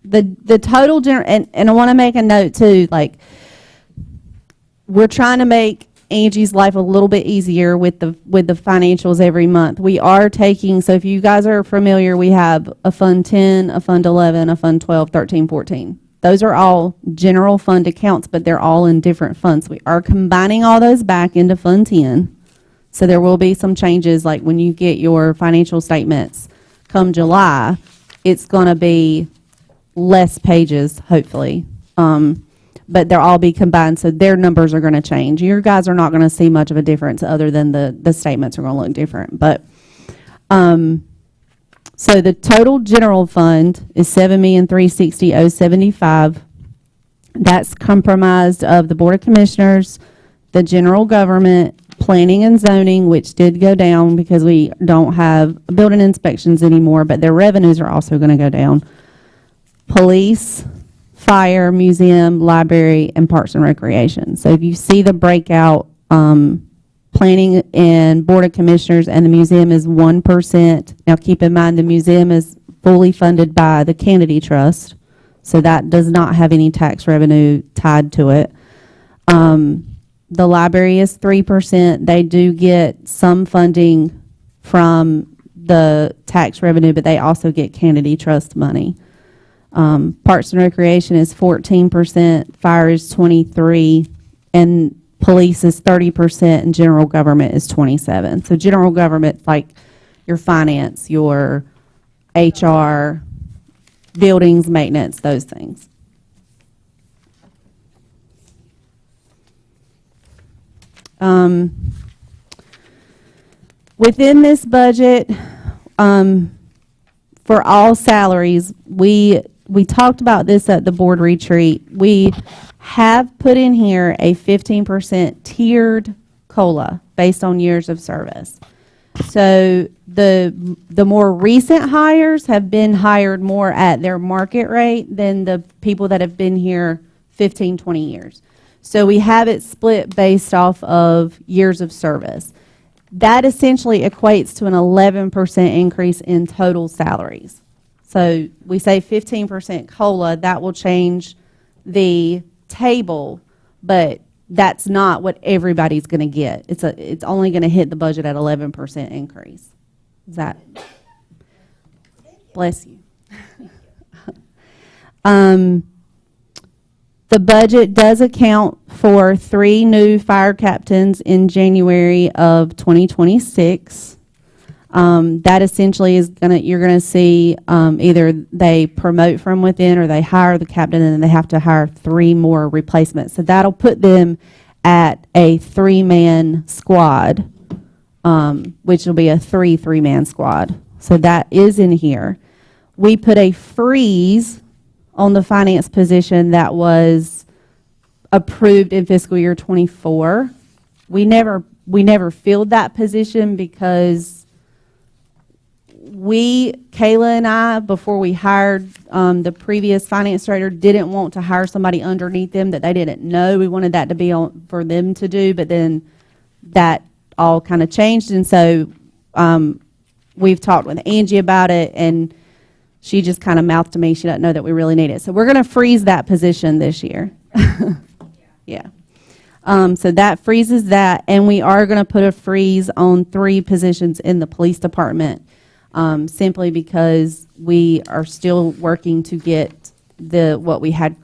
the total general, and I want to make a note too, like we're trying to make Angie's life a little bit easier with the financials every month. We are taking, so if you guys are familiar, we have a Fund 10, a Fund 11, a Fund 12, 13, 14. Those are all general fund accounts, but they're all in different funds. We are combining all those back into Fund 10. So there will be some changes, like when you get your financial statements come July, it's going to be less pages, hopefully. But they'll all be combined, so their numbers are going to change. Your guys are not going to see much of a difference other than the statements are going to look different. But so the total general fund is $7,360,075. That's comprised of the Board of Commissioners, the general government, planning and zoning, which did go down because we don't have building inspections anymore, but their revenues are also going to go down. Police, fire, museum, library, and parks and recreation. So if you see the breakout, planning and Board of Commissioners and the museum is 1%. Now keep in mind the museum is fully funded by the Kennedy Trust, so that does not have any tax revenue tied to it. The library is 3%. They do get some funding from the tax revenue, but they also get Kennedy Trust money. Parks and Recreation is 14%, fire is 23%, and police is 30%, and general government is 27%. So general government, like your finance, your HR, buildings, maintenance, those things. Within this budget, for all salaries, we talked about this at the board retreat. We have put in here a 15% tiered COLA based on years of service. So the more recent hires have been hired more at their market rate than the people that have been here 15, 20 years. So we have it split based off of years of service. That essentially equates to an 11% increase in total salaries. So we say 15% COLA, that will change the table, but that's not what everybody's going to get. It's only going to hit the budget at 11% increase. Is that? Bless you. The budget does account for 3 new fire captains in January of 2026. That essentially is you're gonna see either they promote from within or they hire the captain and then they have to hire 3 more replacements. So that'll put them at a 3-man squad, which will be a 3-man squad. So that is in here. We put a freeze on the finance position that was approved in fiscal year '24. We never filled that position because Kayla and I, before we hired the previous finance director, didn't want to hire somebody underneath them that they didn't know. We wanted that to be for them to do, but then that all kind of changed, and so we've talked with Angie about it, and she just kind of mouthed to me she doesn't know that we really need it. So we're going to freeze that position this year. Yeah. So that freezes that, and we are going to put a freeze on 3 positions in the police department, simply because we are still working to get what we had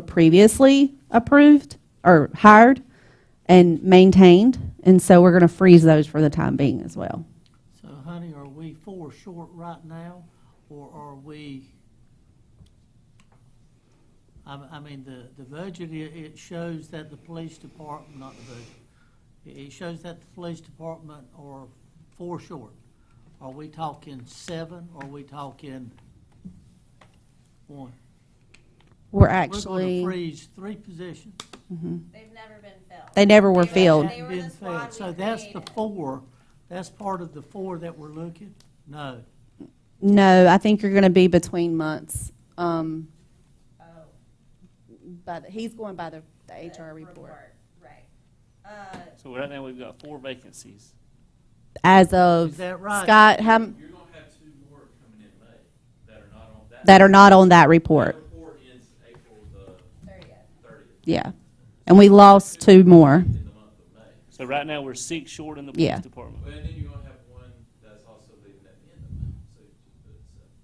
previously approved or hired and maintained, and so we're going to freeze those for the time being as well. So, honey, are we 4 short right now, or are we? I mean, the budget, it shows that the police department, not the budget, it shows that the police department are 4 short. Are we talking 7, or are we talking 1? We're We're actually. going to freeze 3 positions. Mhm. They've never been filled. They never were filled. They were Been the squad filled. So we that's the created. 4. That's part of the 4 that we're looking? No. No, I think you're going to be between months. But he's going by the HR report. Right. So right now, we've got 4 vacancies. As of Is that right? Scott, You're gonna have 2 more coming in May that are not on that. that are not on that report. That report ends April the 30th. Yeah, and we lost 2 more. In the month of May. So right now, we're 6 short in the police Yeah. department. Well, and then you're gonna have 1 that's also leaving at the end of May, so you just put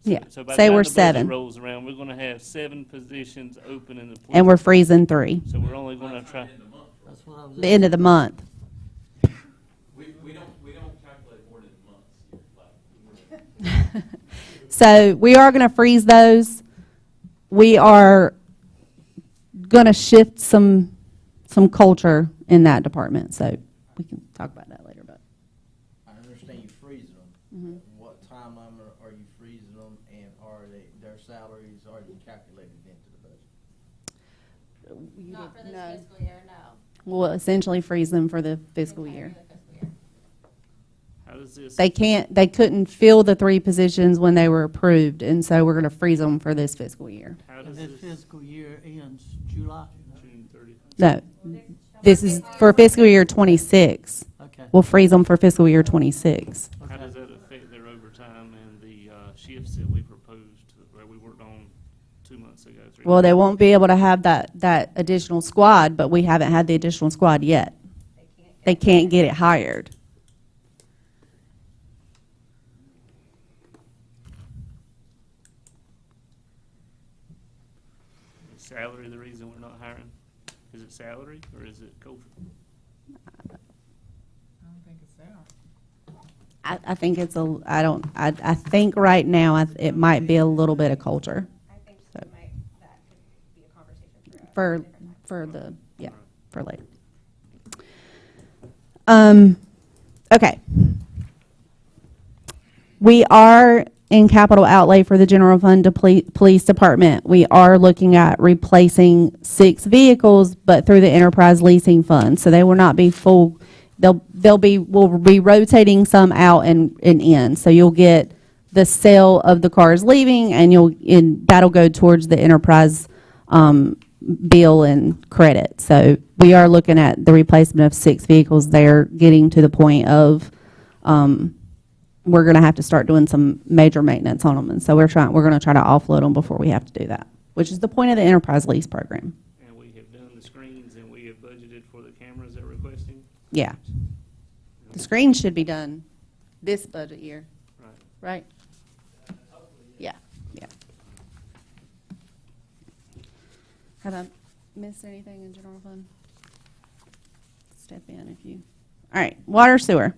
7. Yeah, So by the say time we're the budget 7, rolls around, we're going to have 7 positions open in the police. and we're freezing 3. So we're only going to try. In the month, right? That's what I was The end of the month. We don't calculate more than months here, like. So we are going to freeze those. We are going to shift some culture in that department. So we can talk about that later. But I understand you freezing them. Mhm. What time are you freezing them, and are their salaries already calculated into the budget? Not for this fiscal year, no. we'll essentially freeze them for the fiscal Okay, year. for the fiscal year. How does this? They couldn't fill the 3 positions when they were approved, and so we're going to freeze them for this fiscal year. How And does this this? fiscal year ends July. June 30th. No, this is for fiscal year 26. Okay. We'll freeze them for fiscal year 26. How Okay. does that affect their overtime and the shifts that we proposed, where we worked on 2 months ago? 3 Well, they months won't be able to have that additional squad, but we haven't had the additional squad yet. They can't get it hired. Is salary the reason we're not hiring? Is it salary or is it culture? I think it's I think right now it might be a little bit of culture I think So- that could be a conversation for for later. Okay. We are in capital outlay for the general fund police department. We are looking at replacing 6 vehicles, but through the enterprise leasing fund. So they will not be full. We'll be rotating some out and in. So you'll get the sale of the cars leaving, and that'll go towards the enterprise bill and credit. So we are looking at the replacement of 6 vehicles. They're getting to the point of we're going to have to start doing some major maintenance on them, and so we're going to try to offload them before we have to do that, which is the point of the enterprise lease program. And we have done the screens and we have budgeted for the cameras they're requesting? Yeah, the screen should be done this budget year, Right. right? Yeah. Have I missed anything in general fund? Step in if you. All right, water sewer.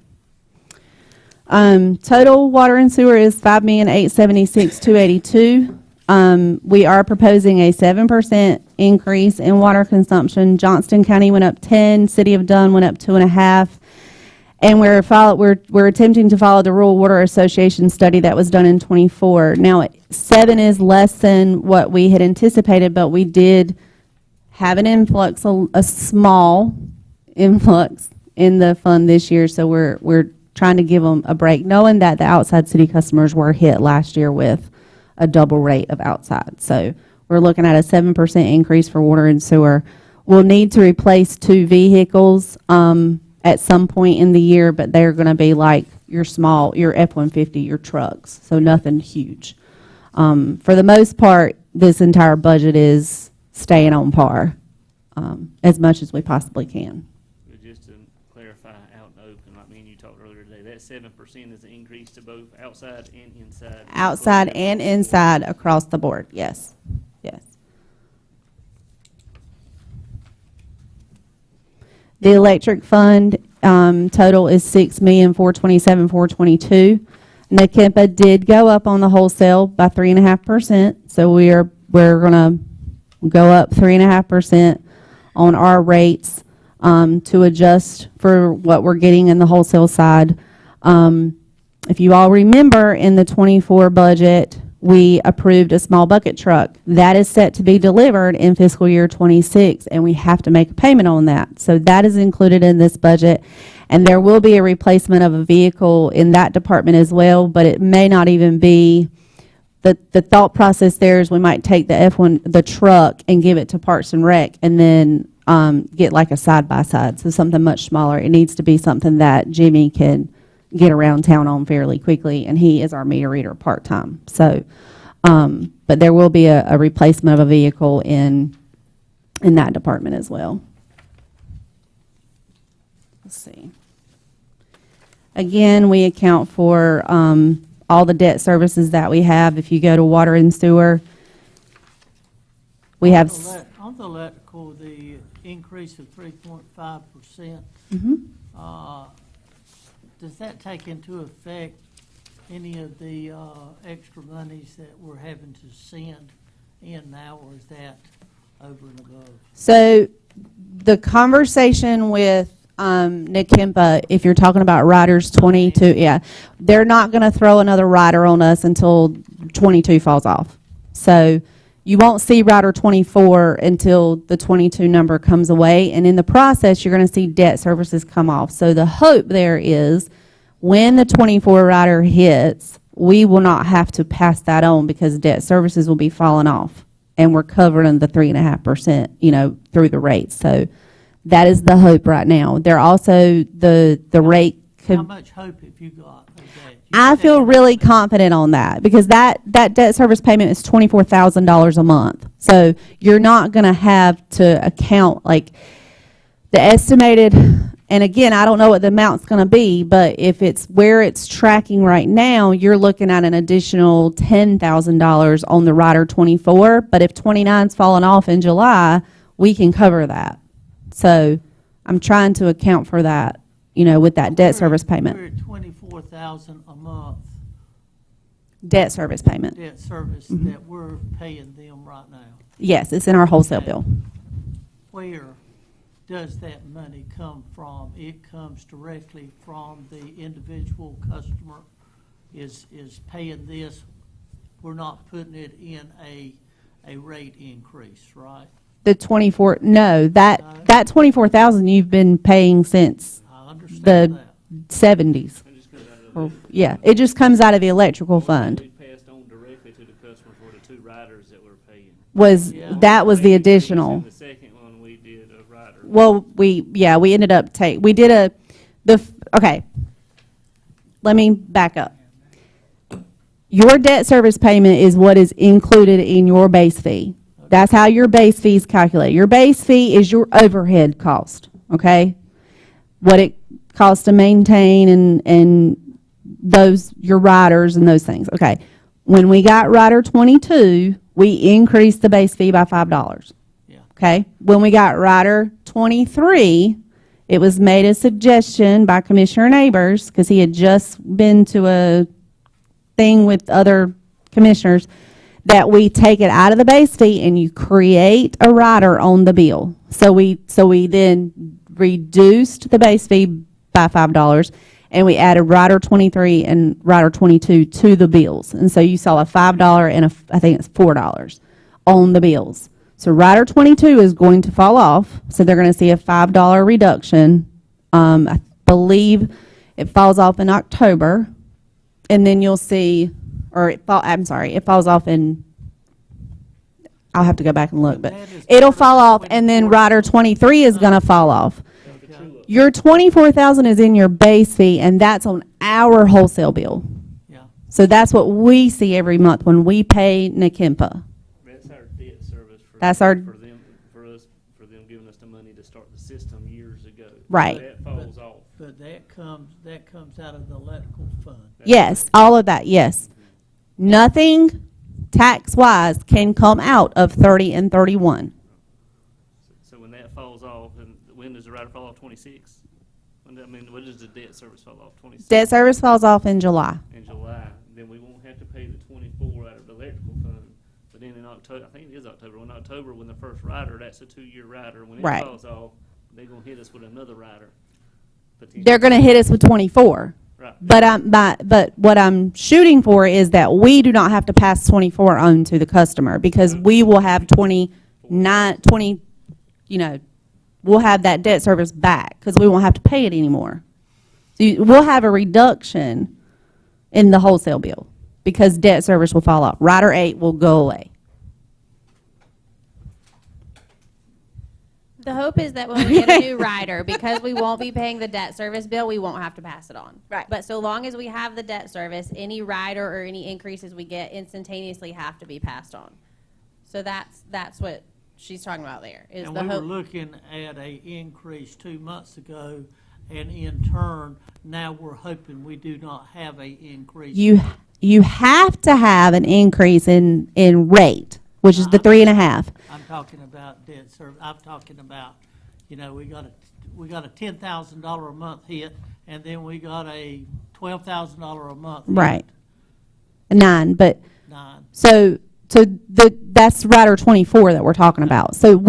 Total water and sewer is $5,876,282. We are proposing a 7% increase in water consumption. Johnston County went up 10, City of Dunn went up 2.5. And we're attempting to follow the Rural Water Association study that was done in 24. Now, 7 is less than what we had anticipated, but we did have an influx, a small influx in the fund this year. So we're trying to give them a break, knowing that the outside city customers were hit last year with a double rate of outside. So we're looking at a 7% increase for water and sewer. We'll need to replace 2 vehicles at some point in the year, but they're going to be like your F-150, your trucks, so nothing huge. For the most part, this entire budget is staying on par as much as we possibly can. But just to clarify out and open, like me and you talked earlier today, that 7% is an increase to both outside and inside? Outside and inside across the board, yes, yes. The electric fund total is $6,427,422. NAKEMPA did go up on the wholesale by 3.5%, so we're going to go up 3.5% on our rates to adjust for what we're getting in the wholesale side. If you all remember, in the 24 budget, we approved a small bucket truck. That is set to be delivered in fiscal year 26, and we have to make a payment on that. So that is included in this budget, and there will be a replacement of a vehicle in that department as well, but it may not even be. The thought process there is we might take the truck and give it to Parks and Rec, and then get like a side-by-side, so something much smaller. It needs to be something that Jimmy can get around town on fairly quickly, and he is our meter reader part-time. So, but there will be a replacement of a vehicle in that department as well. Let's see. Again, we account for all the debt services that we have. If you go to water and sewer, we have On the electrical, the increase of 3.5%, does that take into effect any of the extra monies that we're having to send in now, or is that over and above? So the conversation with NAKEMPA, if you're talking about riders 22, yeah, they're not going to throw another rider on us until 22 falls off. So you won't see rider 24 until the 22 number comes away, and in the process, you're going to see debt services come off. So the hope there is when the 24 rider hits, we will not have to pass that on because debt services will be falling off, and we're covering the 3.5%, through the rates. So that is the hope right now. They're also the rate could. How much hope have you got of that? I feel really confident on that because that debt service payment is $24,000 a month. So you're not going to have to account like the estimated. And again, I don't know what the amount's going to be, but if it's where it's tracking right now, you're looking at an additional $10,000 on the rider 24. But if 29's falling off in July, we can cover that. So I'm trying to account for that, with that debt service payment. We're at $24,000 a month. Debt service payment. Debt service that we're paying them right now. Yes, it's in our wholesale bill. Where does that money come from? It comes directly from the individual customer is paying this. We're not putting it in a rate increase, right? The 24, no, that 24,000 you've been paying since the 70s. Yeah, it just comes out of the electrical fund. We passed on directly to the customers were the 2 riders that we're paying. That was the additional. The second one we did a rider. Well, we ended up okay. Let me back up. Your debt service payment is what is included in your base fee. That's how your base fee is calculated. Your base fee is your overhead cost, okay? What it costs to maintain and your riders and those things. Okay. When we got rider 22, we increased the base fee by $5. Yeah. Okay. When we got rider 23, it was made a suggestion by Commissioner Neighbors because he had just been to a thing with other commissioners that we take it out of the base fee and you create a rider on the bill. So we then reduced the base fee by $5 and we added rider 23 and rider 22 to the bills. And so you saw a $5 and I think it's $4 on the bills. So rider 22 is going to fall off. So they're going to see a $5 reduction. I believe it falls off in October, and then you'll see, it falls off in, I'll have to go back and look, but it'll fall off, and then rider 23 is going to fall off. Your $24,000 is in your base fee, and that's on our wholesale bill. Yeah. So that's what we see every month when we pay Nakimpa. That's our debt service for That's our- for them giving us the money to start the system years ago. Right. That falls off. But that comes out of the electrical fund. Yes, all of that, yes. Nothing tax-wise can come out of 30 and 31. So when that falls off, and when does the rider fall off? 26? When does the debt service fall off? 26? Debt service falls off in July. In July, then we won't have to pay the 24 out of the electrical fund. But then in October, I think it is October. In October, when the first rider, that's a 2-year rider. When it Right. falls off, they're gonna hit us with another rider. They're going to hit us with 24. Right. But what I'm shooting for is that we do not have to pass 24 on to the customer, because we will have 20, we'll have that debt service back because we won't have to pay it anymore. So we'll have a reduction in the wholesale bill because debt service will fall off. Rider 8 will go away. The hope is that when we get a new rider, because we won't be paying the debt service bill, we won't have to pass it on. Right. But so long as we have the debt service, any rider or any increases we get instantaneously have to be passed on. So that's what she's talking about there. Is And the we were hope. looking at a increase 2 months ago, and in turn, now we're hoping we do not have a increase. You have to have an increase in rate, which is the 3.5. I'm talking about debt service. I'm talking about, we got a $10,000 a month hit, and then we got a $12,000 a month hit. Right. 9, but 9. so that's rider 24 that we're talking about. So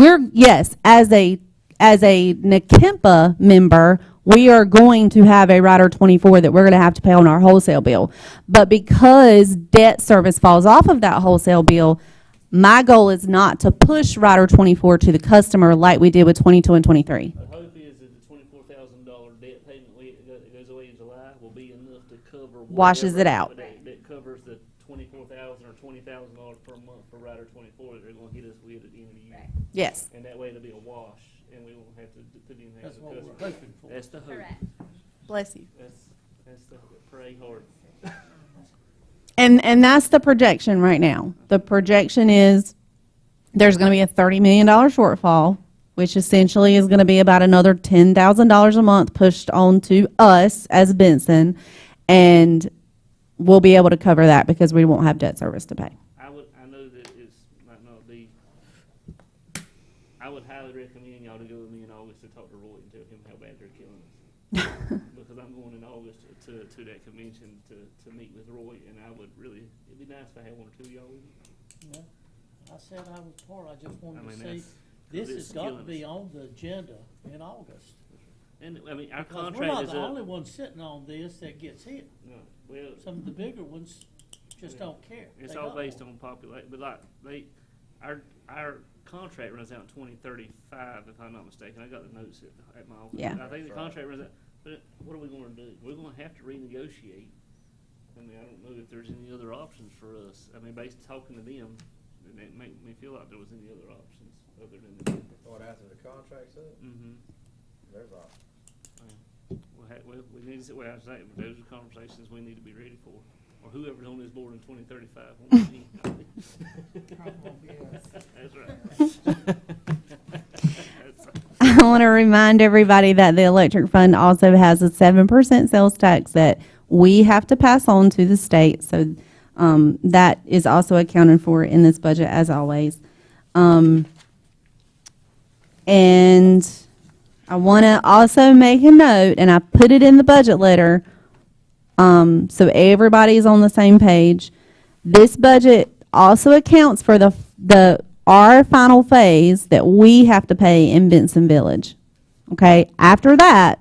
as a Nakimpa member, we are going to have a rider 24 that we're going to have to pay on our wholesale bill. But because debt service falls off of that wholesale bill, my goal is not to push rider 24 to the customer like we did with 22 and 23. The hope is that the $24,000 debt payment that goes away in July will be enough to cover Washes it out. That covers the $24,000 or $20,000 per month for rider 24 that they're going to hit us with at the end of the year. Yes. And that way it'll be a wash, and we won't have to put anything. That's as a what we're customer. hoping for. That's the hope. Correct. Bless you. That's the pray hard. And that's the projection right now. The projection is there's going to be a $30 million shortfall, which essentially is going to be about another $10,000 a month pushed on to us as Benson, and we'll be able to cover that because we won't have debt service to pay. I know that it might not be. I would highly recommend y'all to go with me in August to talk to Roy and tell him how bad they're killing us. Because I'm going in August to that convention to meet with Roy, and I would really, it'd be nice if I had one or two of y'all with me. Yeah. I said I was part. I just wanted to see, that's- this it's has got to killing be us. on the agenda in August. And our Because we're contract not is the up. only one sitting on this that gets hit. No, well, Some of the bigger ones just don't care. it's They all don't. based on population, but our contract runs out in 2035, if I'm not mistaken. I got the notes at my office. Yeah. I think the contract runs out, but what are we gonna do? We're gonna have to renegotiate. I mean, I don't know if there's any other options for us. I mean, based talking to them, it didn't make me feel like there was any other options other than the. What, after the contract's up? Mm-hmm. There's options. We need to, well, I say, those are conversations we need to be ready for. Or whoever's on this board in 2035 won't be. That's right. I want to remind everybody that the electric fund also has a 7% sales tax that we have to pass on to the state. So that is also accounted for in this budget, as always. And I want to also make a note, and I put it in the budget letter, so everybody's on the same page. This budget also accounts for our final phase that we have to pay in Benson Village. Okay, after that,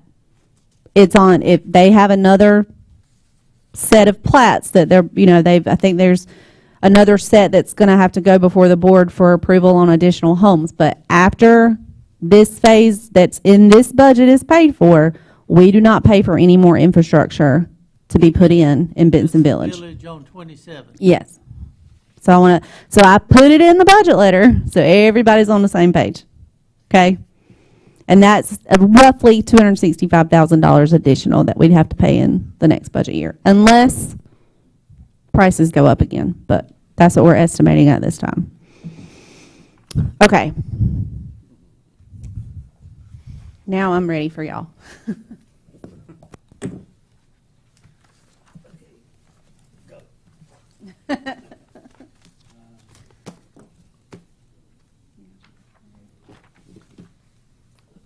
it's on, if they have another set of plats that I think there's another set that's going to have to go before the board for approval on additional homes. But after this phase that's in this budget is paid for, we do not pay for any more infrastructure to be put in Benson Village. Village on 27. Yes. So I put it in the budget letter so everybody's on the same page. Okay? And that's roughly $265,000 additional that we'd have to pay in the next budget year, unless prices go up again. But that's what we're estimating at this time. Okay. Now I'm ready for y'all.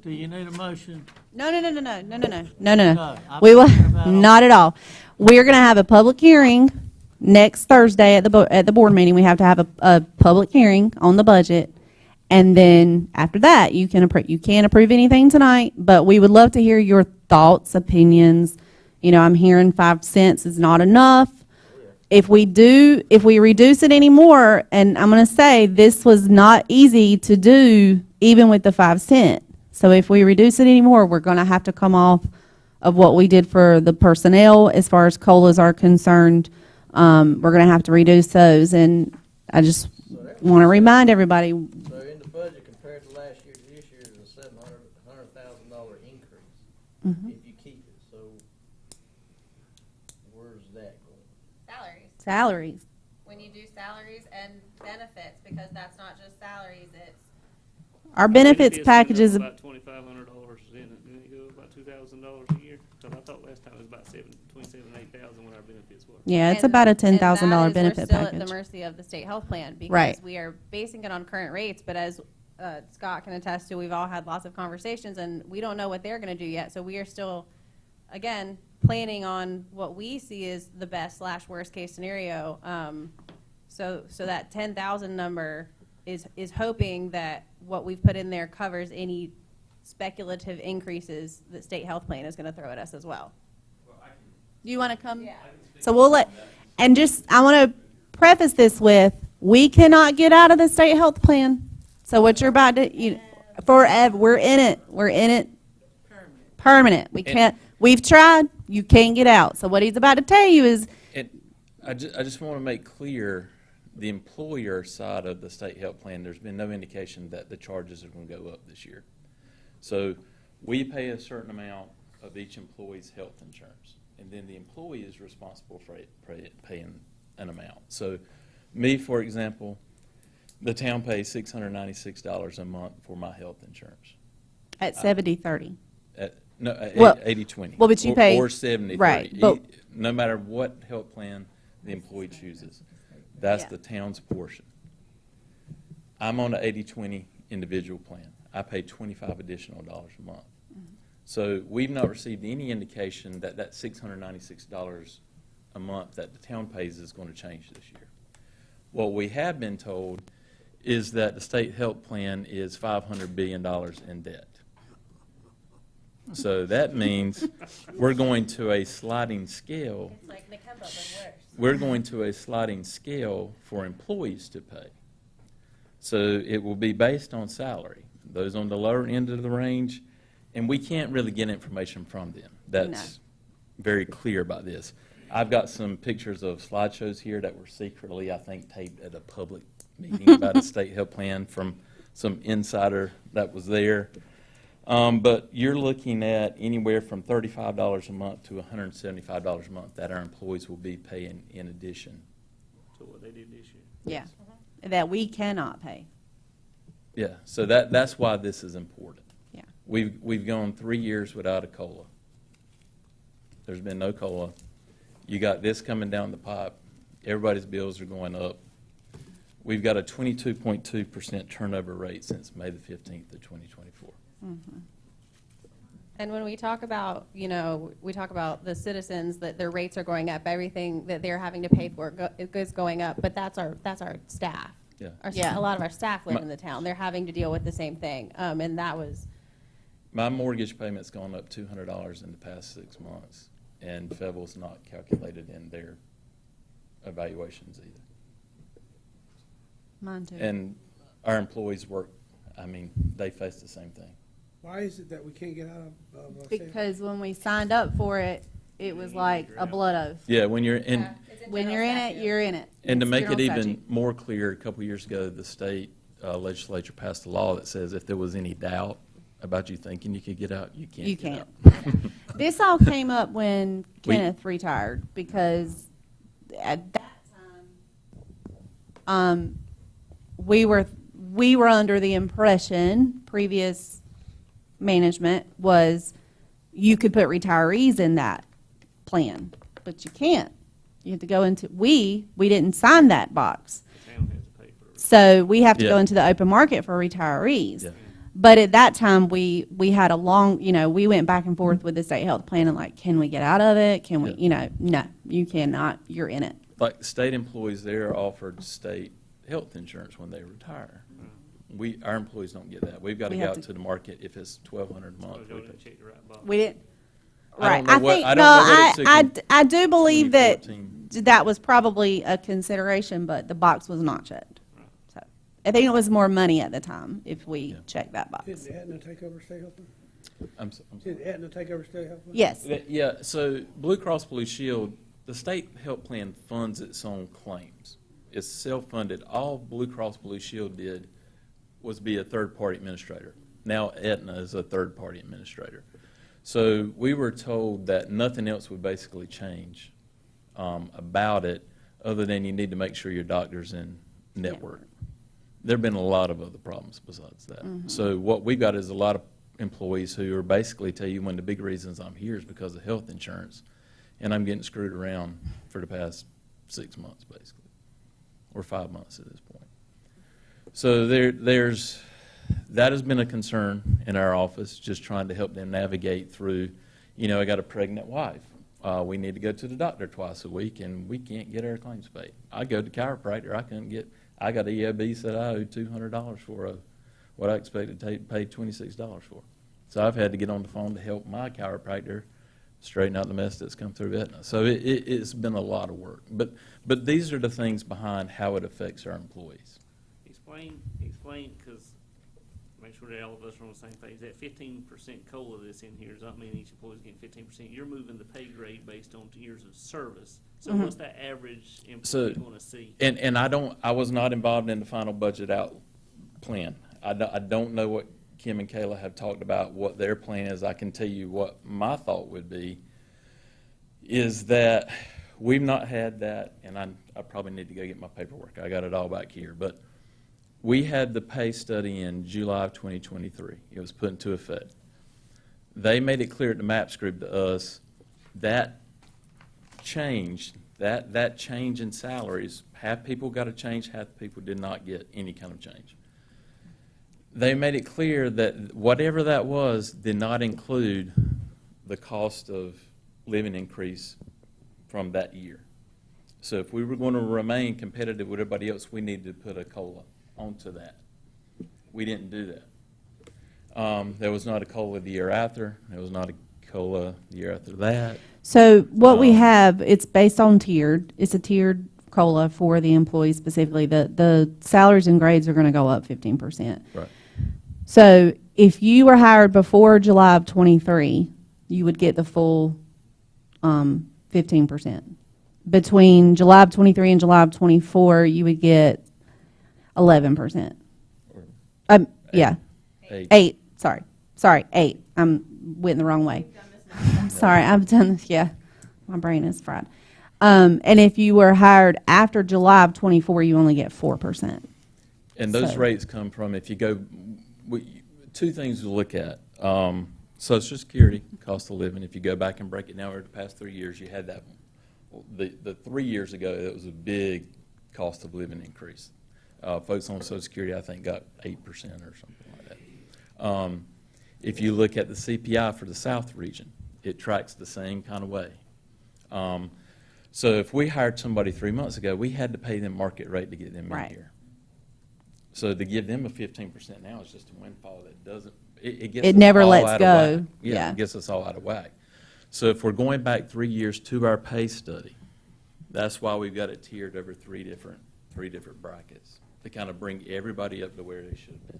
Do you need a motion? No. No, I'm We will talking about not at all. We're going to have a public hearing next Thursday at the board meeting. We have to have a public hearing on the budget, and then after that, you can approve anything tonight. But we would love to hear your thoughts, opinions. I'm hearing 5 cents is not enough. If we reduce it anymore, and I'm going to say this was not easy to do, even with the 5 cent. So if we reduce it anymore, we're going to have to come off of what we did for the personnel as far as COLAs are concerned. We're going to have to reduce those, and I just want to remind everybody. So in the budget compared to last year to this year is a $700,000 increase if you keep it. So where's that going? Salaries. When you do salaries and benefits, because that's not just salaries, it's Our benefits package is about $2,500, didn't it go about $2,000 a year? Because I thought last time it was about between $7,000 and $8,000 what our benefits were. Yeah, it's about a $10,000 benefit We're still package. at the mercy of the state health plan because Right. we are basing it on current rates. But as Scott can attest to, we've all had lots of conversations, and we don't know what they're going to do yet. So we are still, again, planning on what we see as the best / worst case scenario. So that 10,000 number is hoping that what we've put in there covers any speculative increases that state health plan is going to throw at us as well. Do you want to come? Yeah. So we'll I want to preface this with, we cannot get out of the state health plan. So what you're about to, forever, we're in it permanent. We've tried, you can't get out. So what he's about to tell you is, I just want to make clear, the employer side of the state health plan, there's been no indication that the charges are going to go up this year. So we pay a certain amount of each employee's health insurance, and then the employee is responsible for paying an amount. So me, for example, the town pays $696 a month for my health insurance. at 70/30. No, Well, 80/20. well, but you pay- Or 70/30. right, but- No matter what health plan the employee chooses, that's Yeah. the town's portion. I'm on the 80/20 individual plan. I pay $25 additional a month. So we've not received any indication that that $696 a month that the town pays is going to change this year. What we have been told is that the state health plan is $500 billion in debt. So that means we're going to a sliding scale. It's like McKemba, but worse. We're going to a sliding scale for employees to pay. So it will be based on salary. Those on the lower end of the range, and we can't really get information from them. That's very clear about this. I've got some pictures of slideshows here that were secretly, I think, taped at a public meeting about a state health plan from some insider that was there. But you're looking at anywhere from $35 a month to $175 a month that our employees will be paying in addition. So what they did this year. Yeah, that we cannot pay. Yeah, so that's why this is important. Yeah. We've gone 3 years without a COLA. There's been no COLA. You got this coming down the pipe. Everybody's bills are going up. We've got a 22.2% turnover rate since May the 15th of 2024. And when we talk about, we talk about the citizens, that their rates are going up, everything that they're having to pay for is going up, but that's our staff. Yeah. A lot of our staff live My- in the town. They're having to deal with the same thing. And that was, My mortgage payment's gone up $200 in the past 6 months, and Federal's not calculated in their evaluations either. mine too. And our employees they face the same thing. Why is it that we can't get out of sales? Because when we signed up for it, it was like a blood oath. Yeah, when you're in, When you're in it, you're in it. and to It's make it general even statute. more clear, a couple years ago, the state legislature passed a law that says if there was any doubt about you thinking you could get out, you can't You get can't. out. This all came up when We- Kenneth retired, because at that time, we were under the impression, previous management, was you could put retirees in that plan, but you can't. You have to go into, we didn't sign that box. The town has to pay for it. So we have to go Yeah. into the open market for retirees. Yeah. But at that time, we had a long, we went back and forth with the state health plan and like, can we get out of it? Can we, no, you cannot, you're in it. Like state employees, they're offered state health insurance when they retire. Our employees don't get that. We've got to We go have out to- to the market if it's $1,200 a So month. go and check the right box. We didn't, I right, don't know I what- think, I no, don't know what it took in I do believe that 2014. that was probably a consideration, but the box was not checked. So I think it was more money at the time if we Yeah. checked that box. Didn't Aetna take over state health? I'm sorry. Didn't Aetna take over state health? Yes, Yeah, so Blue Cross Blue Shield, the state health plan funds its own claims. It's self-funded. All Blue Cross Blue Shield did was be a third-party administrator. Now Aetna is a third-party administrator. So we were told that nothing else would basically change about it, other than you need to make sure your doctor's in network. There have been a lot of other problems besides that. So what we got is a lot of employees who are basically tell you one of the big reasons I'm here is because of health insurance, and I'm getting screwed around for the past 6 months, basically, or 5 months at this point. So that has been a concern in our office, just trying to help them navigate through. I got a pregnant wife. We need to go to the doctor twice a week, and we can't get our claims paid. I go to chiropractor. I got EOBs that I owe $200 for, what I expected to pay $26 for. So I've had to get on the phone to help my chiropractor straighten out the mess that's come through Aetna. So it's been a lot of work. But these are the things behind how it affects our employees. Explain, because make sure that all of us are on the same page. That 15% COLA that's in here does not mean each employee's getting 15%. You're moving the pay grade based on years of service. So what's that average employee going to see? And I was not involved in the final budget out plan. I don't know what Kim and Kayla have talked about, what their plan is. I can tell you what my thought would be, is that we've not had that, and I probably need to go get my paperwork. I got it all back here. But we had the pay study in July of 2023. It was put into effect. They made it clear at the MAPS group to us that change, that change in salaries, half people got a change, half people did not get any kind of change. They made it clear that whatever that was did not include the cost of living increase from that year. So if we were going to remain competitive with everybody else, we needed to put a COLA onto that. We didn't do that. There was not a COLA the year after. There was not a COLA the year after that. So what we have, it's based on tiered. It's a tiered COLA for the employees specifically. The salaries and grades are going to go up 15%. Right. So if you were hired before July of 23, you would get the full 15%. Between July of 23 and July of 24, you would get 11%. Yeah. 8. Sorry, 8. I'm went the wrong way. Sorry, I've done this. Yeah, my brain is fried. And if you were hired after July of 24, you only get 4%. And those So- rates come from, if you go, two things to look at. Social Security, cost of living. If you go back and break it down over the past 3 years, you had that. The 3 years ago, it was a big cost of living increase. Folks on Social Security, I think, got 8% or something like that. If you look at the CPI for the South region, it tracks the same kind of way. So if we hired somebody 3 months ago, we had to pay them market rate to get them in Right. here. So to give them a 15% now is just a windfall that doesn't, it gets It us never all lets out of go. whack. Yeah, Yeah. it gets us all out of whack. So if we're going back 3 years to our pay study, that's why we've got it tiered over three different brackets to kind of bring everybody up to where they should have been.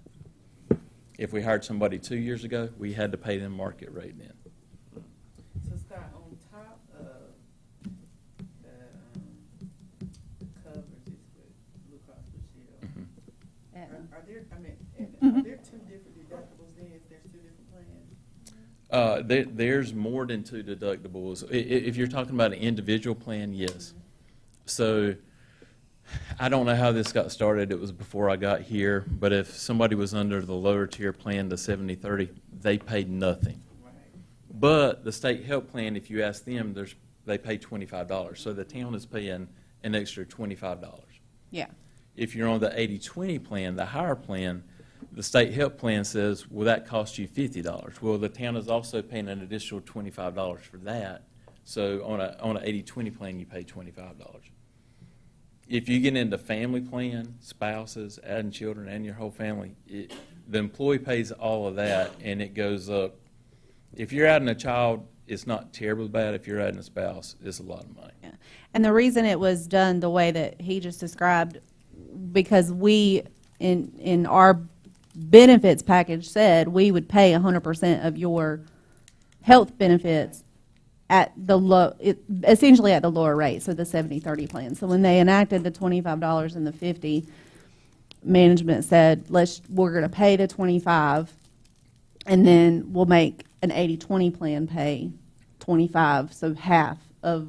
If we hired somebody 2 years ago, we had to pay them market rate then. So Scott, on top of the coverages with Blue Cross Blue Shield, are there, I mean, are there two different deductibles then, if there's two different plans? There's more than 2 deductibles. If you're talking about an individual plan, yes. So I don't know how this got started. It was before I got here. But if somebody was under the lower tier plan, the 70/30, they paid nothing. Right. But the state health plan, if you ask them, they pay $25. So the town is paying an extra $25. Yeah. If you're on the 80/20 plan, the higher plan, the state health plan says, well, that costs you $50. Well, the town is also paying an additional $25 for that. So on an 80/20 plan, you pay $25. If you get into family plan, spouses, adding children, and your whole family, the employee pays all of that, and it goes up. If you're adding a child, it's not terribly bad. If you're adding a spouse, it's a lot of money. Yeah. And the reason it was done the way that he just described, because we, in our benefits package said we would pay 100% of your health benefits at the essentially at the lower rate, so the 70/30 plan. So when they enacted the $25 and the $50, management said, we're going to pay the 25, and then we'll make an 80/20 plan pay 25, so half of,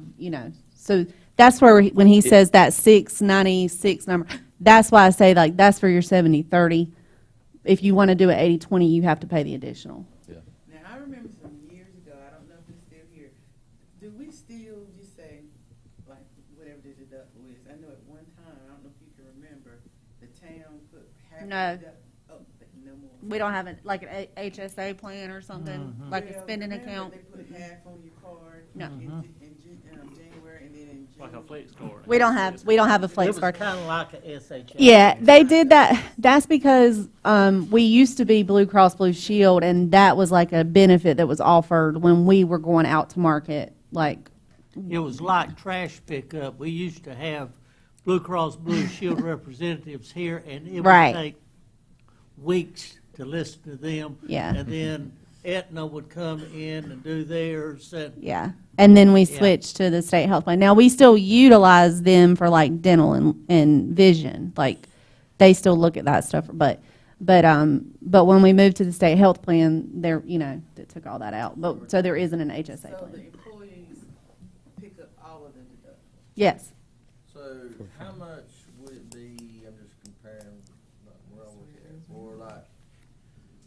so that's where when he says that 696 number, that's why I say like that's for your 70/30. If you want to do it 80/20, you have to pay the additional. Yeah. Now, I remember some years ago, I don't know if it's still here, do we still just say, like, whatever the deductible is? I know at one time, I don't know if you can remember, the town put half No. the oh, no more. We don't have like an HSA plan or something, like a Well, spending remember account. They put half on your card No. in January, and then in June. Like a flex card. We don't have a It flex was card. kind of like a SHA. Yeah, they did that. That's because we used to be Blue Cross Blue Shield, and that was like a benefit that was offered when we were going out to market. Like, It was like trash pickup. We used to have Blue Cross Blue Shield representatives here, and it would Right. take weeks to listen to them. Yeah. And then Aetna would come in and do theirs, and yeah. And then we Yeah. switched to the state health plan. Now, we still utilize them for like dental and vision. Like, they still look at that stuff. But when we moved to the state health plan, they took all that out. But so there isn't an HSA So the plan. employees pick up all of the deductibles. Yes. So how much would it be, I'm just comparing, where I work at, for like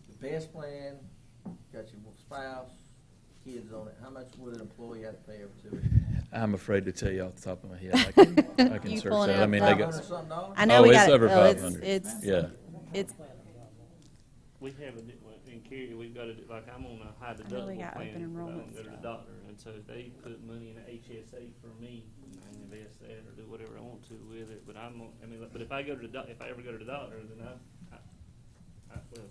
the best plan, got your spouse, kids on it, how much would an employee have to pay every 2 weeks? I'm afraid to tell you off the top of my head. I can You search pulling that. it I up mean, now? they got, $500-something? I know Oh, we it's got over it. Oh, 500. It's yeah. We have in Cary, we've got like I'm on a high I know we deductible got plan, open but I enrollment don't go to the stuff. doctor, and so they put money in the HSA for me, and I can invest that or do whatever I want to with it, but but if I go to if I ever go to the doctor, then well,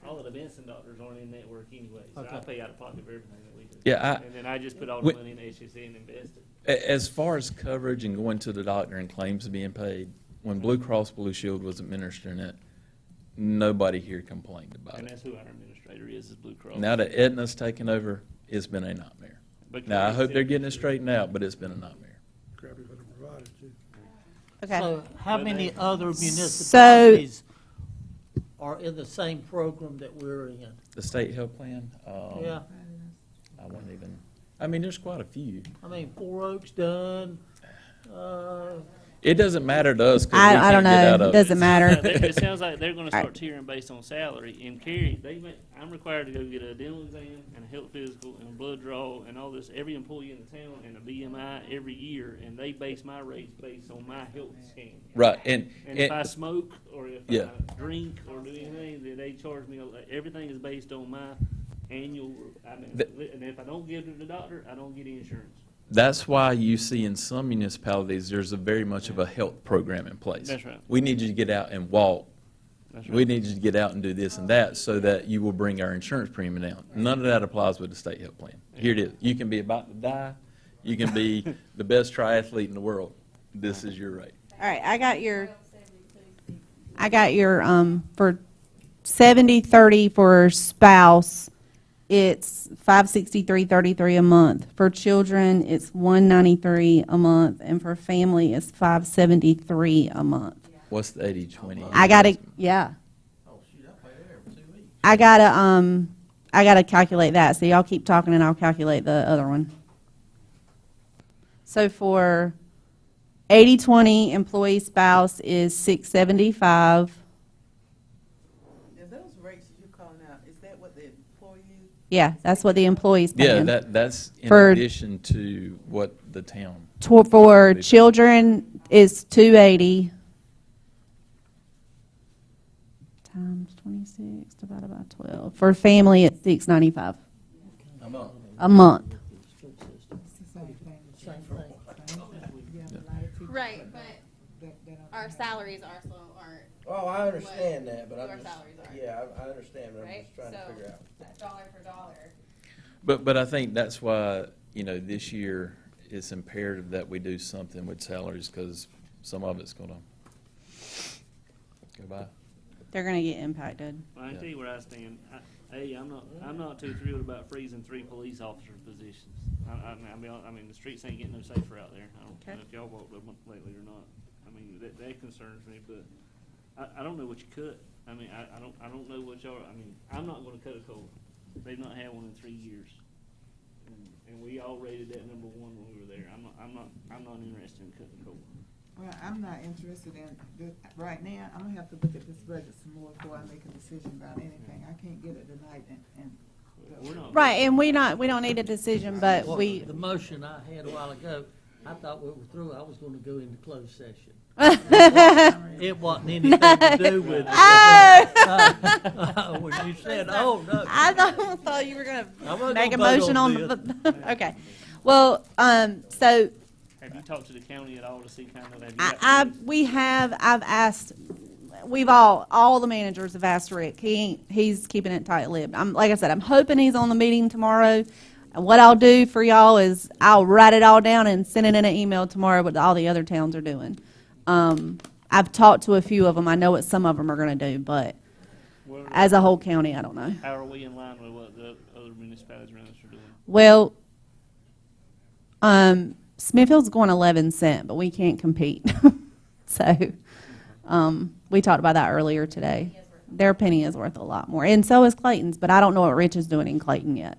all of the Benson doctors aren't in network anyway, so I Okay. pay out of pocket for everything that we do. Yeah, And then I just put all we- the money in the HSA and invest it. As far as coverage and going to the doctor and claims being paid, when Blue Cross Blue Shield was administering it, nobody here complained about And it. that's who our administrator is Blue Cross. Now that Aetna's taken over, it's been a nightmare. But Now, I Cary's hope they're still- getting it straightened out, but it's been a nightmare. Crappy for the providers, too. okay. so how But many they- other municipalities are in the same program that we're in? The state health plan, Yeah, I wouldn't even, I mean, there's quite a few. I mean, Four Oaks done, It doesn't matter to us, 'cause we I don't can't get out know, of it doesn't matter. It sounds like they're gonna All right. start tiering based on salary, and Carrie, I'm required to go get a dental exam and a health physical and a blood draw and all this, every employee in the town, and a BMI every year, and they base my rates based on my health scan. Right, And if I smoke, or if Yeah. I drink, or do anything, then they charge me, everything is based on my annual, and if I don't give it to the doctor, I don't get insurance. That's why you see in some municipalities, there's a very much of a health program in place. That's right. We need you to get out and walk. That's We right. need you to get out and do this and that so that you will bring our insurance premium down. None of that applies with the state health plan. Here it is. You can be about to die. You can be the best triathlete in the world. This is your rate. All right, I got your, for 70/30 for spouse, it's $563.33 a month. For children, it's $193 a month, and for family, it's $573 a month. What's the 80/20? I gotta, yeah. Oh, shoot, I pay that every 2 weeks. I gotta calculate that, so y'all keep talking and I'll calculate the other one. So for 80/20, employee spouse is $675. And those rates that you're calling out, is that what the employees? Yeah, that's what the employee's paying. Yeah, that's in For- addition to what the town. For children is $280 times 26 divided by 12. For family, it's $695 A month. a month. Right, but our salaries aren't. Oh, I understand that, but Your I'm just, salaries are. yeah, I understand, but I'm Right, just trying to so figure out. dollar for dollar. But I think that's why, this year, it's imperative that we do something with salaries, because some of it's gonna go by. They're gonna get impacted. Well, I can tell you where I stand. I'm not too thrilled about freezing 3 police officers' positions. I mean, the streets ain't getting no safer out there. I don't know if y'all walked them lately or not. I mean, that concerns me, but I don't know what you cut. I mean, I don't know what y'all, I mean, I'm not gonna cut a COLA. They've not had one in 3 years. And we all rated that #1 when we were there. I'm not interested in cutting COLA. Well, I'm not interested in, right now, I'm gonna have to look at this budget some more before I make a decision about anything. I can't get it tonight and We're not. Right, and we don't need a decision, but Well, we, the motion I had a while ago, I thought we were through, I was gonna go into closed session. It wasn't anything to do with it. When you said, oh, no. I thought you were I gonna wasn't make a gonna vote motion on on, okay. Well, so Have you talked to the county at all to see kind of, have you got I've asked, all the managers have asked Rick. He's keeping it tight-lipped. Like I said, I'm hoping he's on the meeting tomorrow. And what I'll do for y'all is I'll write it all down and send it in an email tomorrow what all the other towns are doing. I've talked to a few of them. I know what some of them are gonna do, but Well, as a whole county, I don't know. how are we in line with what the other municipalities around us are doing? Well, Smithfield's going 11 cent, but we can't compete. So, we talked about that earlier today. Their penny is worth a lot more, and so is Clayton's, but I don't know what Rich is doing in Clayton yet.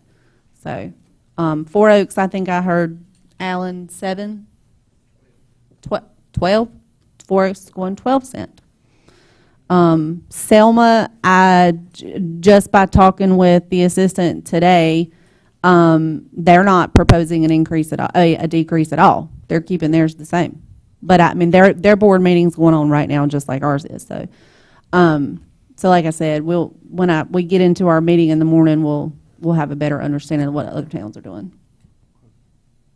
So, 4 Oaks, I think I heard Allen 7, 12, 4 Oaks going 12 cent. Selma, just by talking with the assistant today, they're not proposing an increase at all, a decrease at all. They're keeping theirs the same. But I mean, their board meeting's going on right now, just like ours is. So, so like I said, when we get into our meeting in the morning, we'll have a better understanding of what other towns are doing.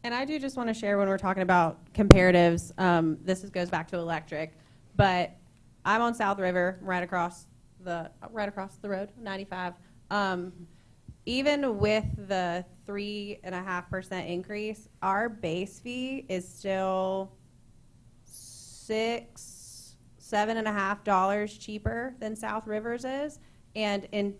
And I do just want to share when we're talking about comparatives, goes back to electric, but I'm on South River, right across the road, 95. Even with the 3.5% increase, our base fee is still $7.50 cheaper than South River's is, and in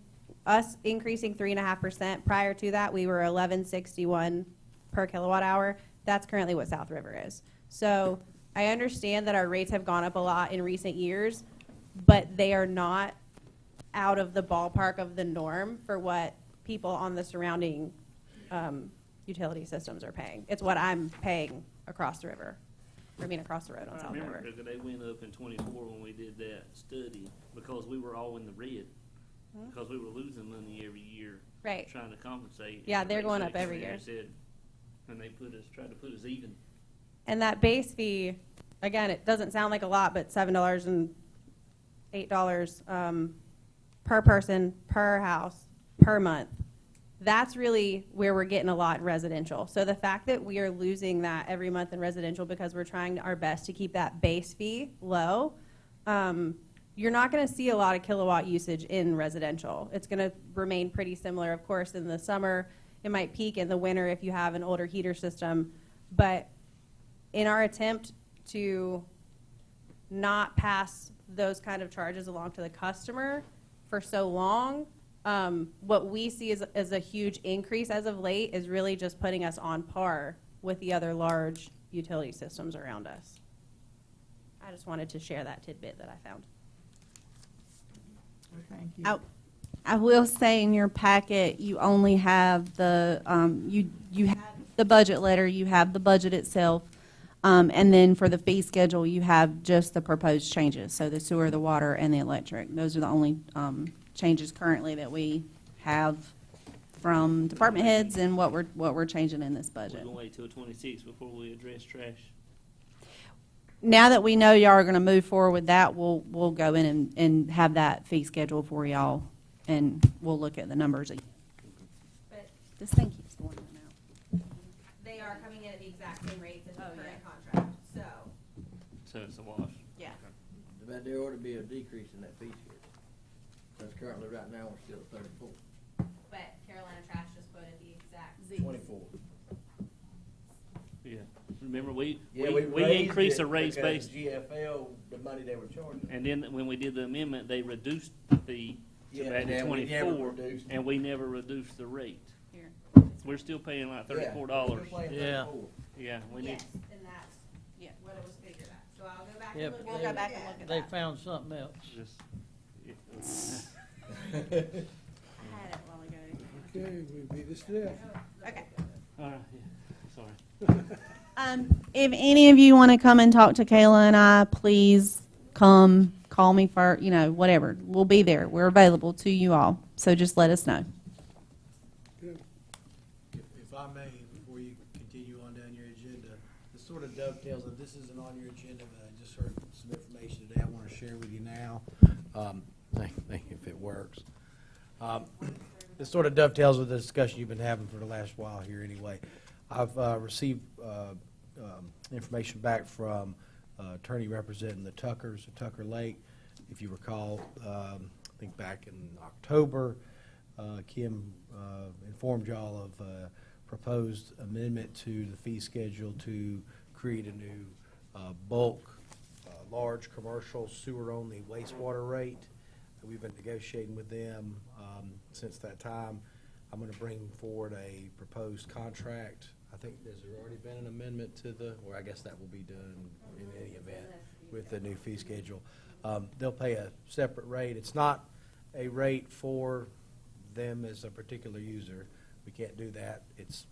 us increasing 3.5%, prior to that we were $11.61 per kilowatt hour. That's currently what South River is. So I understand that our rates have gone up a lot in recent years, but they are not out of the ballpark of the norm for what people on the surrounding utility systems are paying. It's what I'm paying across the river. across the road on I South remember River. that they went up in 24 when we did that study because we were all in the red. Because we were losing money every year. Right. Trying to compensate. Yeah, And they're they going said- up every and they year. said- And they tried to put us even. And that base fee, again, it doesn't sound like a lot, but $7 and $8 per person, per house, per month. That's really where we're getting a lot in residential. So the fact that we are losing that every month in residential because we're trying our best to keep that base fee low, you're not going to see a lot of kilowatt usage in residential. It's going to remain pretty similar. Of course, in the summer, it might peak. In the winter, if you have an older heater system. But in our attempt to not pass those kind of charges along to the customer for so long, what we see as a huge increase as of late is really just putting us on par with the other large utility systems around us. I just wanted to share that tidbit that I found. Thank you. I will say in your packet, you only have the, you have the budget letter, you have the budget itself, and then for the fee schedule, you have just the proposed changes, so the sewer, the water, and the electric. Those are the only changes currently that we have from department heads and what we're changing in this We're budget. going to wait till 26 before we address trash. Now that we know y'all are going to move forward with that, we'll go in and have that fee schedule for y'all, and we'll look at the numbers again. But Just thank you. they are coming in at the exact same rates as the current contract, so. So it's a wash. Yeah. But there ought to be a decrease in that fee schedule. Because currently, right now, we're still at 34. But Carolina Trash just quoted the exact. 24. Yeah. Remember, we raised increased it the rates because based, GFL, the money they were charging. and then when we did the amendment, they reduced the fee to Yeah, back to and we never 24, reduced it. and we never reduced the rate. Here. We're still paying like Yeah, $34. we're paying Yeah. 34. Yeah, we need. Yes, and that's what it was figured at. So I'll go back Yeah, and look. but We'll go back and look at They that. found something else. Just, I had it a while ago. Okay, we beat this to death. Okay. all right, yeah, sorry. If any of you want to come and talk to Kayla and I, please come, call me for, whatever. We'll be there. We're available to you all. So just let us know. Good. If I may, before you continue on down your agenda, this sort of dovetails, and this isn't on your agenda, but I just heard some information today I want to share with you now. Think if it works. This sort of dovetails with the discussion you've been having for the last while here anyway. I've received information back from attorney representing the Tuckers at Tucker Lake. If you recall, I think back in October, Kim informed y'all of a proposed amendment to the fee schedule to create a new bulk, large commercial sewer-only wastewater rate. We've been negotiating with them since that time. I'm going to bring forward a proposed contract. I think, has there already been an amendment to or I guess that will be done in any event with the new fee schedule. They'll pay a separate rate. It's not a rate for them as a particular user. We can't do that. It's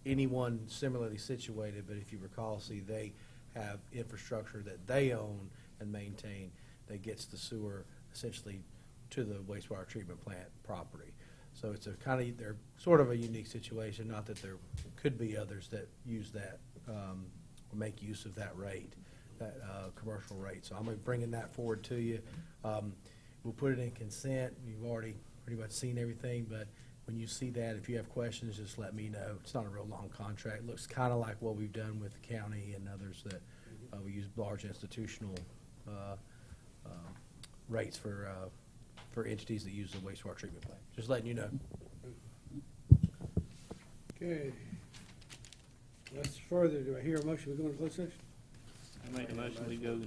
anyone similarly situated, but if you recall, they have infrastructure that they own and maintain that gets the sewer essentially to the wastewater treatment plant property. So it's they're sort of a unique situation, not that there could be others that use that or make use of that rate, that commercial rate. So I'm bringing that forward to you. We'll put it in consent. You've already pretty much seen everything, but when you see that, if you have questions, just let me know. It's not a real long contract. It looks kind of like what we've done with the county and others that we use large institutional rates for entities that use the wastewater treatment plant. Just letting you know. Okay. Let's further, do I hear a motion, we go into closed session? I make a motion, we go,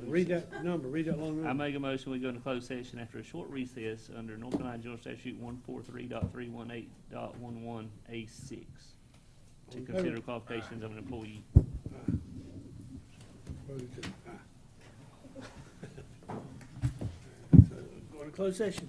Read that number, read that long I number. make a motion, we go into closed session after a short recess under North Carolina General Statute 143.318.11A6 to consider qualifications of an employee. Go into closed session.